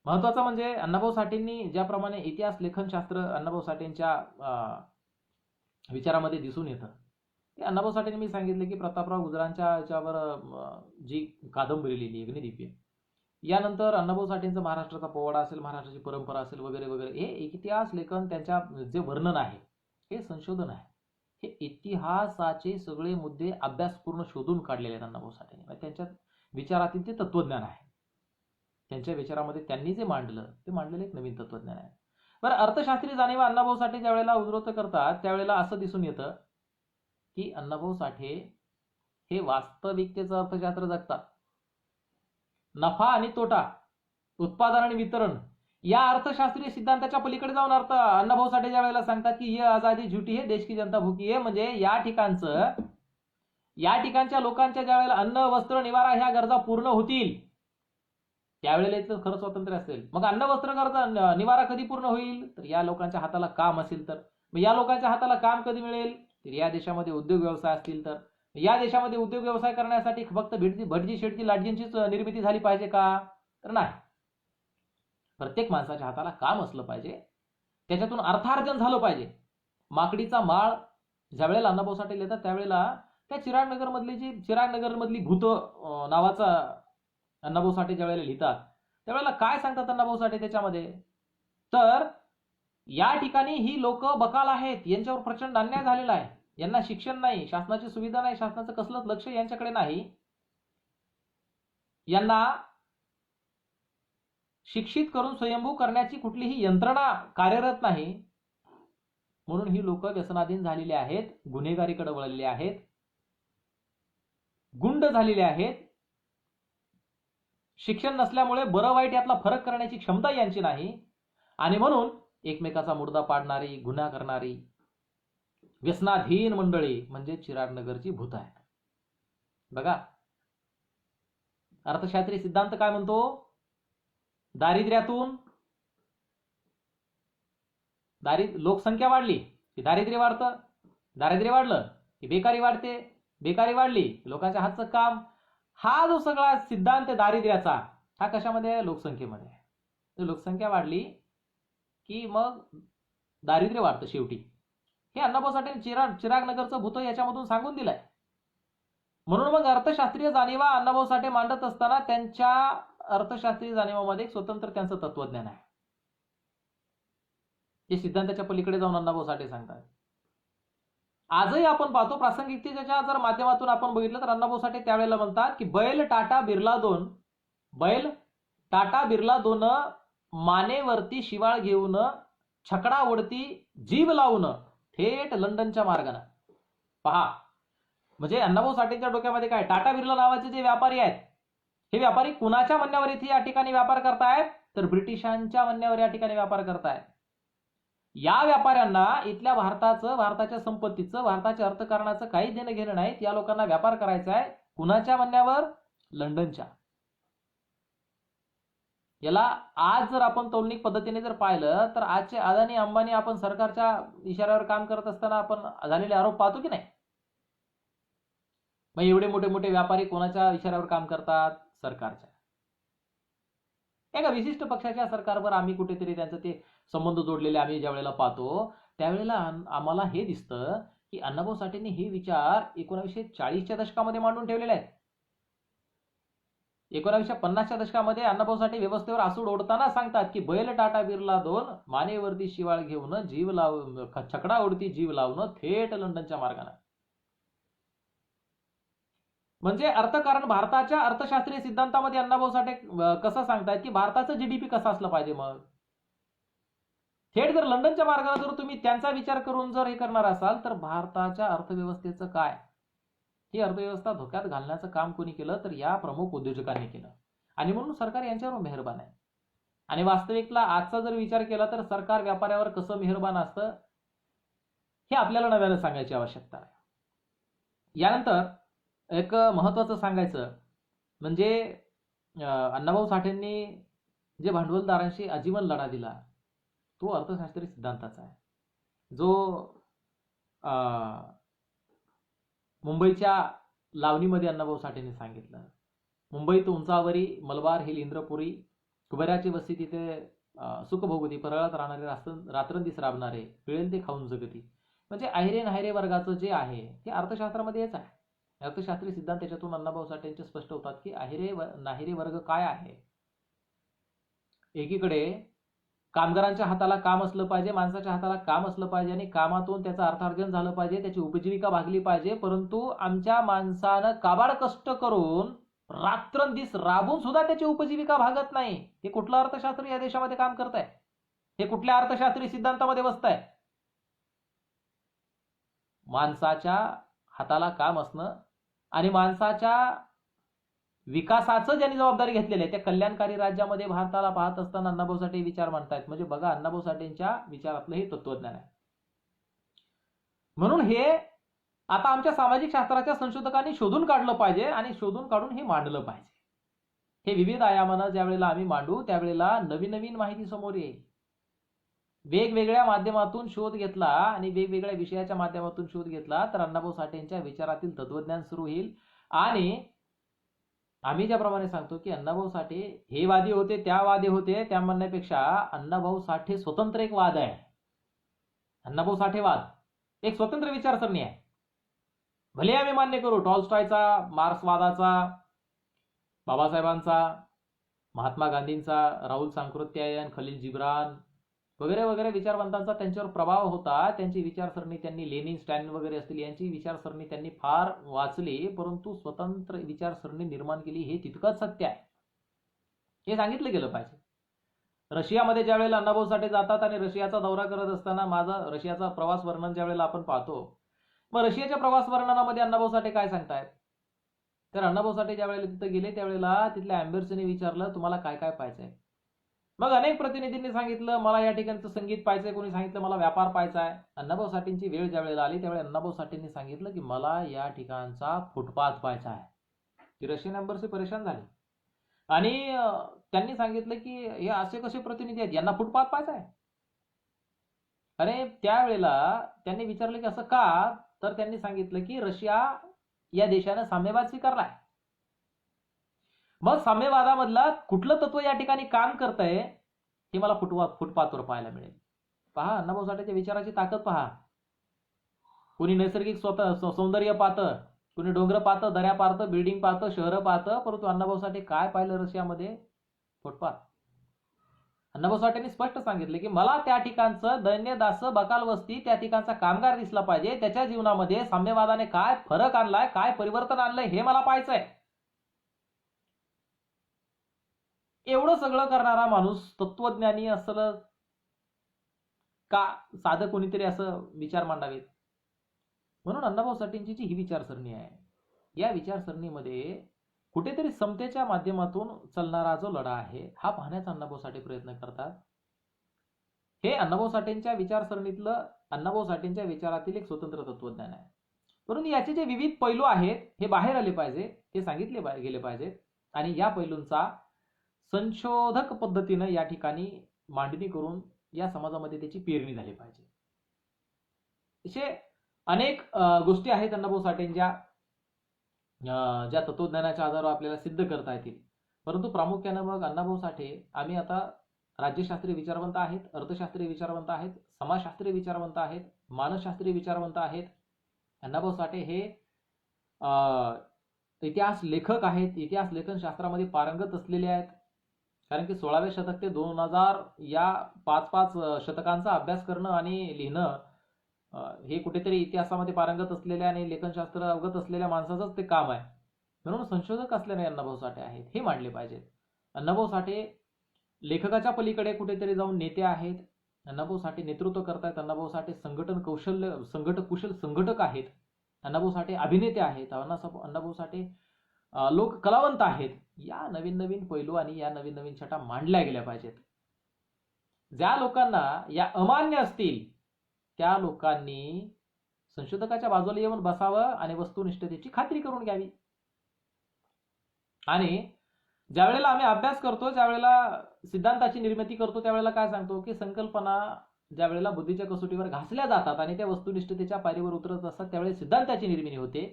महत्वाचं म्हणजे अण्णाभाऊ साठेंनी ज्याप्रमाणे इतिहास लेखनशास्त्र अण्णाभाऊ साठेंच्या विचारामध्ये दिसून येतं, ते अण्णाभाऊ साठेंनी मी सांगितलं की प्रतापराव गुजरांच्या याच्यावर जी कादंबरी लिहिली अग्निदिव्य, यानंतर अण्णाभाऊ साठेंचं महाराष्ट्राचा पोवाडा असेल, महाराष्ट्राची परंपरा असेल वगैरे वगैरे, हे इतिहास लेखन त्यांच्या जे वर्णन आहे हे संशोधन आहे. हे इतिहासाचे सगळे मुद्दे अभ्यासपूर्ण शोधून काढलेले आहेत अण्णाभाऊ साठेंनी. त्यांच्या विचारातील ते तत्वज्ञान आहे. त्यांच्या विचारामध्ये त्यांनी जे मांडलं ते मांडलेलं एक नवीन तत्वज्ञान आहे. बरं, अर्थशास्त्री जाणीवा अण्णाभाऊ साठे ज्या वेळेला उद्धृत करतात त्यावेळेला असं दिसून येतं की अण्णाभाऊ साठे हे वास्तविकतेचं अर्थशास्त्र जगतात. नफा आणि तोटा, उत्पादन आणि वितरण या अर्थशास्त्रीय सिद्धांताच्या पलीकडे जाऊन अण्णाभाऊ साठे ज्या वेळेला सांगतात की ये आजादी झुटी है, देश की जनता भुकी है, म्हणजे या ठिकाणच्या लोकांच्या ज्या वेळेला अन्न, वस्त्र, निवारा ह्या गरजा पूर्ण होतील त्यावेळेला इथलं खरं स्वातंत्र्य असेल. मग अन्न, वस्त्र, गरजा, निवारा कधी पूर्ण होईल? तर या लोकांच्या हाताला काम असेल तर. मग या लोकांच्या हाताला काम कधी मिळेल? तर या देशामध्ये उद्योग व्यवसाय असतील तर. या देशामध्ये उद्योग व्यवसाय करण्यासाठी फक्त भटजी शेटजी लाटजींचीच निर्मिती झाली पाहिजे का? तर नाही. प्रत्येक माणसाच्या हाताला काम असलं पाहिजे, त्याच्यातून अर्थार्जन झालं पाहिजे. माकडीचा माळ ज्या वेळेला अण्णाभाऊ साठे लिहितात त्यावेळेला त्या चिरागनगर मधली भूत नावाचा अण्णाभाऊ साठे ज्या वेळेला लिहितात त्यावेळेला काय सांगतात अण्णाभाऊ साठे त्याच्यामध्ये? तर या ठिकाणी ही लोक बकाल आहेत, यांच्यावर प्रचंड अन्याय झालेला आहे, यांना शिक्षण नाही, शासनाची सुविधा नाही, शासनाचं कसलंच लक्ष यांच्याकडे नाही, यांना शिक्षित करून स्वयंभू करण्याची कुठलीही यंत्रणा कार्यरत नाही, म्हणून ही लोक व्यसनाधीन झालेली आहेत, गुन्हेगारीकडे वळलेली आहेत, गुंड झालेले आहेत. शिक्षण नसल्यामुळे बरं वाईट यातला फरक करण्याची क्षमता यांची नाही, आणि म्हणून एकमेकाचा मुर्दा पाडणारी, गुन्हा करणारी व्यसनाधीन मंडळी म्हणजे चिरागनगरची भूत आहेत. बघा, अर्थशास्त्रीय सिद्धांत काय म्हणतो? दारिद्र्यातून लोकसंख्या वाढली की दारिद्र्य वाढतं, दारिद्र्य वाढलं की बेकारी वाढते, बेकारी वाढली लोकांच्या हातचं काम. हा जो सगळा सिद्धांत दारिद्र्याचा हा कशामध्ये आहे? लोकसंख्येमध्ये. तर लोकसंख्या वाढली की मग दारिद्र्य वाढतं शेवटी. हे अण्णाभाऊ साठे चिरागनगरचं भूत याच्यामधून सांगून दिलंय. म्हणून मग अर्थशास्त्रीय जाणीवा अण्णाभाऊ साठे मांडत असताना त्यांच्या अर्थशास्त्रीय जाणीवामध्ये एक स्वतंत्र त्यांचं तत्वज्ञान आहे, जे सिद्धांताच्या पलीकडे जाऊन अण्णाभाऊ साठे सांगतात. आजही आपण पाहतो, प्रासंगिकतेच्या जर माध्यमातून आपण बघितलं तर अण्णाभाऊ साठे त्यावेळेला म्हणतात की बैल टाटा बिर्ला दोन मानेवरती शिवाळ घेऊन, छकडावरती जीव लावून थेट लंडनच्या मार्गाने. पहा, म्हणजे अण्णाभाऊ साठेंच्या डोक्यामध्ये काय? टाटा बिर्ला नावाचे जे व्यापारी आहेत, हे व्यापारी कुणाच्या म्हणण्यावर इथे या ठिकाणी व्यापार करतायत? तर ब्रिटिशांच्या म्हणण्यावर या ठिकाणी व्यापार करतायत. या व्यापाऱ्यांना इथल्या भारताच्या संपत्तीचं, भारताच्या अर्थकारणाचं काही देणं घेणं नाही. या लोकांना व्यापार करायचा आहे कुणाच्या म्हणण्यावर? लंडनच्या. याला आज जर आपण तौलनिक पद्धतीने जर पाहिलं तर आजचे अदानी अंबानी आपण सरकारच्या इशाऱ्यावर काम करत असताना आपण झालेले आरोप पाहतो की नाही? मग एवढे मोठे मोठे व्यापारी कोणाच्या इशाऱ्यावर काम करतात? सरकारच्या. एका विशिष्ट पक्षाच्या सरकारवर आम्ही कुठेतरी त्यांचं ते संबंध जोडलेले आम्ही ज्या वेळेला पाहतो त्यावेळेला आम्हाला हे दिसतं की अण्णाभाऊ साठेंनी हे विचार 1940च्या दशकामध्ये मांडून ठेवलेले आहेत. 1950च्या दशकामध्ये अण्णाभाऊ साठे व्यवस्थेवर आसूड ओढताना सांगतात की बैल टाटा बिर्ला दोन मानेवरती शिवाळ घेऊन, छकडावरती जीव लावून थेट लंडनच्या मार्गाने. म्हणजे अर्थकारण भारताच्या अर्थशास्त्रीय सिद्धांतामध्ये अण्णाभाऊ साठे कसं सांगतायत की भारताचं जीडीपी कसं असलं पाहिजे. मग थेट जर लंडनच्या मार्गाने जर तुम्ही त्यांचा विचार करून जर हे करणार असाल तर भारताच्या अर्थव्यवस्थेचं काय, ही अर्थव्यवस्था धोक्यात घालण्याचं काम कोणी केलं तर या प्रमुख उद्योजकांनी केलं. आणि म्हणून सरकार यांच्यावर मेहरबान आहे. आणि वास्तविकला आजचा जर विचार केला तर सरकार व्यापाऱ्यावर कसं मेहरबान असतं हे आपल्याला नव्यानं सांगायची आवश्यकता आहे. यानंतर एक महत्वाचं सांगायचं म्हणजे अण्णाभाऊ साठेंनी जे भांडवलदारांशी आजीवन लढा दिला तो अर्थशास्त्रीय सिद्धांताचा आहे, जो मुंबईच्या लावणीमध्ये अण्णाभाऊ साठेंनी सांगितलं. मुंबईत उंचावरी मलबार हिल इंद्रपुरी कुबेराची वस्ती तिथे सुख भोगती परळत राहणारे रात्रंदिवस राबणारे पिळेल ते खाऊन जगती. म्हणजे अहिरे नाहिरे वर्गाचं जे आहे हे अर्थशास्त्रामध्ये हेच आहे. अर्थशास्त्रीय सिद्धांत त्याच्यातून अण्णाभाऊ साठेंचे स्पष्ट होतात की अहिरे नाहिरे वर्ग काय आहे. एकीकडे कामगारांच्या हाताला काम असलं पाहिजे, माणसाच्या हाताला काम असलं पाहिजे आणि कामातून त्याचं अर्थार्जन झालं पाहिजे, त्याची उपजीविका भागली पाहिजे. परंतु आमच्या माणसानं काबाड कष्ट करून रात्रंदिवस राबून सुद्धा त्याची उपजीविका भागत नाही. हे कुठलं अर्थशास्त्र या देशामध्ये काम करत आहे? हे कुठल्या अर्थशास्त्रीय सिद्धांतामध्ये बसत आहे? माणसाच्या हाताला काम असणं आणि माणसाच्या विकासाचं ज्यांनी जबाबदारी घेतलेली आहे त्या कल्याणकारी राज्यामध्ये भारताला पाहत असताना अण्णाभाऊ साठे विचार मांडतायत. म्हणजे बघा अण्णाभाऊ साठेंच्या विचारातलं हे तत्वज्ञान आहे. म्हणून हे आता आमच्या सामाजिक शास्त्राच्या संशोधकांनी शोधून काढलं पाहिजे आणि शोधून काढून हे मांडलं पाहिजे. हे विविध आयामानं ज्या वेळेला आम्ही मांडू त्यावेळेला नवीन नवीन माहिती समोर येईल. वेगवेगळ्या माध्यमातून शोध घेतला आणि वेगवेगळ्या विषयाच्या माध्यमातून शोध घेतला तर अण्णाभाऊ साठेंच्या विचारातील तत्वज्ञान सुरू होईल. आणि आम्ही ज्याप्रमाणे सांगतो की अण्णाभाऊ साठे हे वादी होते त्या वादी होते त्या म्हणण्यापेक्षा अण्णाभाऊ साठे स्वतंत्र एक वाद आहे. अण्णाभाऊ साठे वाद एक स्वतंत्र विचारसरणी आहे. भले आम्ही मान्य करू टॉलस्टॉयचा, मार्क्सवादाचा, बाबासाहेबांचा, महात्मा गांधींचा, राहुल सांकृत्यायन, खलील जिब्रान वगैरे वगैरे विचारवंतांचा त्यांच्यावर प्रभाव होता. त्यांची विचारसरणी त्यांनी लेनिन स्टॅलिन वगैरे असतील यांची विचारसरणी त्यांनी फार वाचली, परंतु स्वतंत्र विचारसरणी निर्माण केली हे तितकंच सत्य आहे. हे सांगितलं गेलं पाहिजे. रशियामध्ये ज्या वेळेला अण्णाभाऊ साठे जातात आणि रशियाचा दौरा करत असताना माझा रशियाचा प्रवास वर्णन ज्या वेळेला आपण पाहतो मग रशियाच्या प्रवास वर्णनामध्ये अण्णाभाऊ साठे काय सांगतायत तर अण्णाभाऊ साठे ज्या वेळेला तिथे गेले त्यावेळेला तिथल्या अँबॅसिडरने विचारलं तुम्हाला काय काय पाहिजे. मग अनेक प्रतिनिधींनी सांगितलं मला या ठिकाणचं संगीत पाहिजे, कोणी सांगितलं मला व्यापार पाहायचा आहे. अण्णाभाऊ साठेंची वेळ ज्या वेळेला आली त्यावेळेला अण्णाभाऊ साठेंनी सांगितलं की मला या ठिकाणचा फुटपाथ पाहायचा आहे. ती रशियन एम्बसी परेशान झाली आणि त्यांनी सांगितलं की हे असे कसे प्रतिनिधी आहेत यांना फुटपाथ पाहायचा आहे. आणि त्यावेळेला त्यांनी विचारलं की असं का तर त्यांनी सांगितलं की रशिया या देशानं साम्यवाद स्वीकारलाय. मग साम्यवादामधला कुठलं तत्व या ठिकाणी काम करतंय हे मला फुटपाथवर पाहायला मिळेल. पहा अण्णाभाऊ साठेच्या विचाराची ताकद पहा. कोणी नैसर्गिक सौंदर्य पाहतं, कोणी डोंगर पाहतं, दऱ्या पाहतं, बिल्डिंग पाहतं, शहरं पाहतं, परंतु अण्णाभाऊ साठे काय पाहिलं रशियामध्ये? फुटपाथ. अण्णाभाऊ साठेंनी स्पष्ट सांगितले की मला त्या ठिकाणचं दैन्य दास बकाल वस्ती त्या ठिकाणचा कामगार दिसला पाहिजे, त्याच्या जीवनामध्ये साम्यवादाने काय फरक आणलाय, काय परिवर्तन आणलंय हे मला पाहायचंय. एवढं सगळं करणारा माणूस तत्वज्ञानी असलं का साधं कोणीतरी असं विचार मांडावेत. म्हणून अण्णाभाऊ साठेंची जी ही विचारसरणी आहे या विचारसरणीमध्ये कुठेतरी समतेच्या माध्यमातून चालणारा जो लढा आहे हा पाहण्याचा अण्णाभाऊ साठे प्रयत्न करतात. हे अण्णाभाऊ साठेंच्या विचारसरणीतलं अण्णाभाऊ साठेंच्या विचारातील एक स्वतंत्र तत्वज्ञान आहे. परंतु याचे जे विविध पैलू आहेत हे बाहेर आले पाहिजे, हे सांगितले गेले पाहिजेत आणि या पैलूंचा संशोधक पद्धतीनं या ठिकाणी मांडणी करून या समाजामध्ये त्याची पेरणी झाली पाहिजे. असे अनेक गोष्टी आहेत अण्णाभाऊ साठेंच्या ज्या तत्वज्ञानाच्या आधारावर आपल्याला सिद्ध करता येतील. परंतु प्रामुख्यानं मग अण्णाभाऊ साठे आम्ही आता राज्यशास्त्रीय विचारवंत आहेत, अर्थशास्त्रीय विचारवंत आहेत, समाजशास्त्रीय विचारवंत आहेत, मानसशास्त्रीय विचारवंत आहेत. अण्णाभाऊ साठे हे इतिहास लेखक आहेत, इतिहास लेखन शास्त्रामध्ये पारंगत असलेले आहेत. कारण की 16व्या शतक ते 2000 या 5-5 शतकांचा अभ्यास करणं आणि लिहिणं हे कुठेतरी इतिहासामध्ये पारंगत असलेल्या आणि लेखनशास्त्र अवगत असलेल्या माणसाचंच ते काम आहे. म्हणून संशोधक असल्याने अण्णाभाऊ साठे आहेत हे मांडले पाहिजेत. अण्णाभाऊ साठे लेखकाच्या पलीकडे कुठेतरी जाऊन नेते आहेत. अण्णाभाऊ साठे नेतृत्व करतायत. अण्णाभाऊ साठे संघटक कुशल संघटक आहेत. अण्णाभाऊ साठे अभिनेते आहेत. अण्णाभाऊ साठे लोक कलावंत आहेत. या नवीन नवीन पैलू आणि या नवीन नवीन छटा मांडल्या गेल्या पाहिजेत. ज्या लोकांना या अमान्य असतील त्या लोकांनी संशोधकाच्या बाजूला येऊन बसावं आणि वस्तुनिष्ठतेची खात्री करून घ्यावी. आणि ज्या वेळेला आम्ही अभ्यास करतो, ज्या वेळेला सिद्धांताची निर्मिती करतो, त्यावेळेला काय सांगतो की संकल्पना ज्या वेळेला बुद्धीच्या कसोटीवर घासल्या जातात आणि त्या वस्तुनिष्ठतेच्या पायरीवर उतरत असतात त्यावेळेस सिद्धांताची निर्मिती होते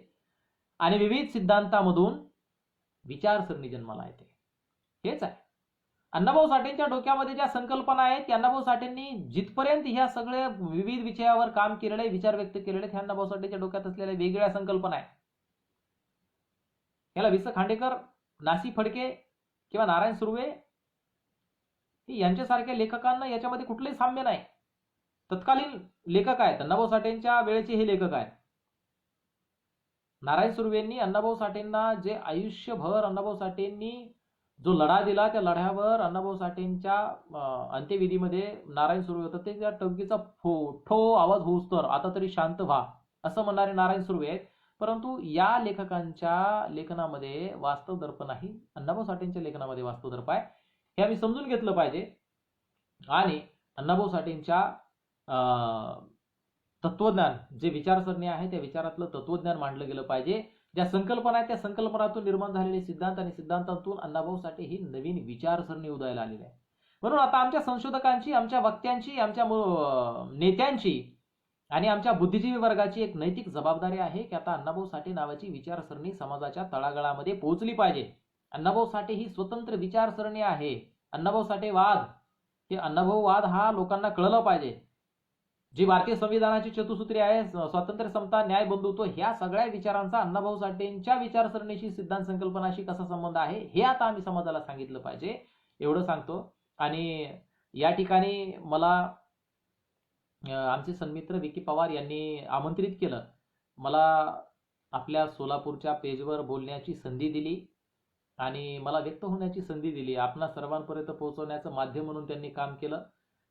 आणि विविध सिद्धांतामधून विचारसरणी जन्माला येते. हेच आहे अण्णाभाऊ साठेंच्या डोक्यामध्ये ज्या संकल्पना आहेत. अण्णाभाऊ साठेंनी जिथपर्यंत ह्या सगळ्या विविध विषयावर काम केलेले, विचार व्यक्त केलेले, त्या अण्णाभाऊ साठेंच्या डोक्यात असलेल्या वेगवेगळ्या संकल्पना आहेत. याला वि. स. खांडेकर, नासी फडके किंवा नारायण सुर्वे यांच्यासारख्या लेखकांना याच्यामध्ये कुठलंही साम्य नाही. तत्कालीन लेखक आहेत. अण्णाभाऊ साठेंच्या वेळेचे हे लेखक आहेत. नारायण सुर्वेंनी अण्णाभाऊ साठेंना जे आयुष्यभर अण्णाभाऊ साठेंनी जो लढा दिला त्या लढ्यावर अण्णाभाऊ साठेंच्या अंत्यविधीमध्ये नारायण सुर्वे होतं ते त्या टंकीचा ठो आवाज होऊस तर आता तरी शांत व्हा असं म्हणणारे नारायण सुर्वे आहेत. परंतु या लेखकांच्या लेखनामध्ये वास्तव दर्प नाही. अण्णाभाऊ साठेंच्या लेखनामध्ये वास्तव दर्प आहे. हे आम्ही समजून घेतलं पाहिजे. आणि अण्णाभाऊ साठेंच्या तत्वज्ञान जे विचारसरणी आहे त्या विचारातलं तत्वज्ञान मांडलं गेलं पाहिजे. ज्या संकल्पना आहेत त्या संकल्पनातून निर्माण झालेले सिद्धांत आणि सिद्धांतातून अण्णाभाऊ साठे ही नवीन विचारसरणी उदयाला आलेली आहे. म्हणून आता आमच्या संशोधकांची, आमच्या वक्त्यांची, आमच्या नेत्यांची आणि आमच्या बुद्धिजीवी वर्गाची एक नैतिक जबाबदारी आहे की आता अण्णाभाऊ साठे नावाची विचारसरणी समाजाच्या तळागाळामध्ये पोहोचली पाहिजे. अण्णाभाऊ साठे ही स्वतंत्र विचारसरणी आहे. अण्णाभाऊ साठे वाद हे अण्णाभाऊ वाद हा लोकांना कळलं पाहिजे. जी भारतीय संविधानाची चतुसूत्री आहे, स्वातंत्र्य, समता, न्याय, बंधुत्व, ह्या सगळ्या विचारांचा अण्णाभाऊ साठेंच्या विचारसरणीशी, सिद्धांत संकल्पनाशी कसा संबंध आहे हे आता आम्ही समाजाला सांगितलं पाहिजे. एवढं सांगतो. आणि या ठिकाणी मला आमचे सन्मित्र विकी पवार यांनी आमंत्रित केलं. मला आपल्या सोलापूरच्या पेजवर बोलण्याची संधी दिली आणि मला व्यक्त होण्याची संधी दिली. आपणा सर्वांपर्यंत पोहोचवण्याचं माध्यम म्हणून त्यांनी काम केलं.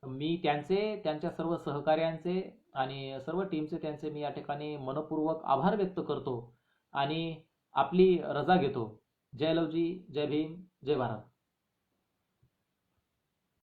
मी त्यांच्या सर्व सहकार्यांचे आणि सर्व टीमचे त्यांचे मी या ठिकाणी मनपूर्वक आभार व्यक्त करतो आणि आपली रजा घेतो. जय लवजी, जय भीम, जय भारत.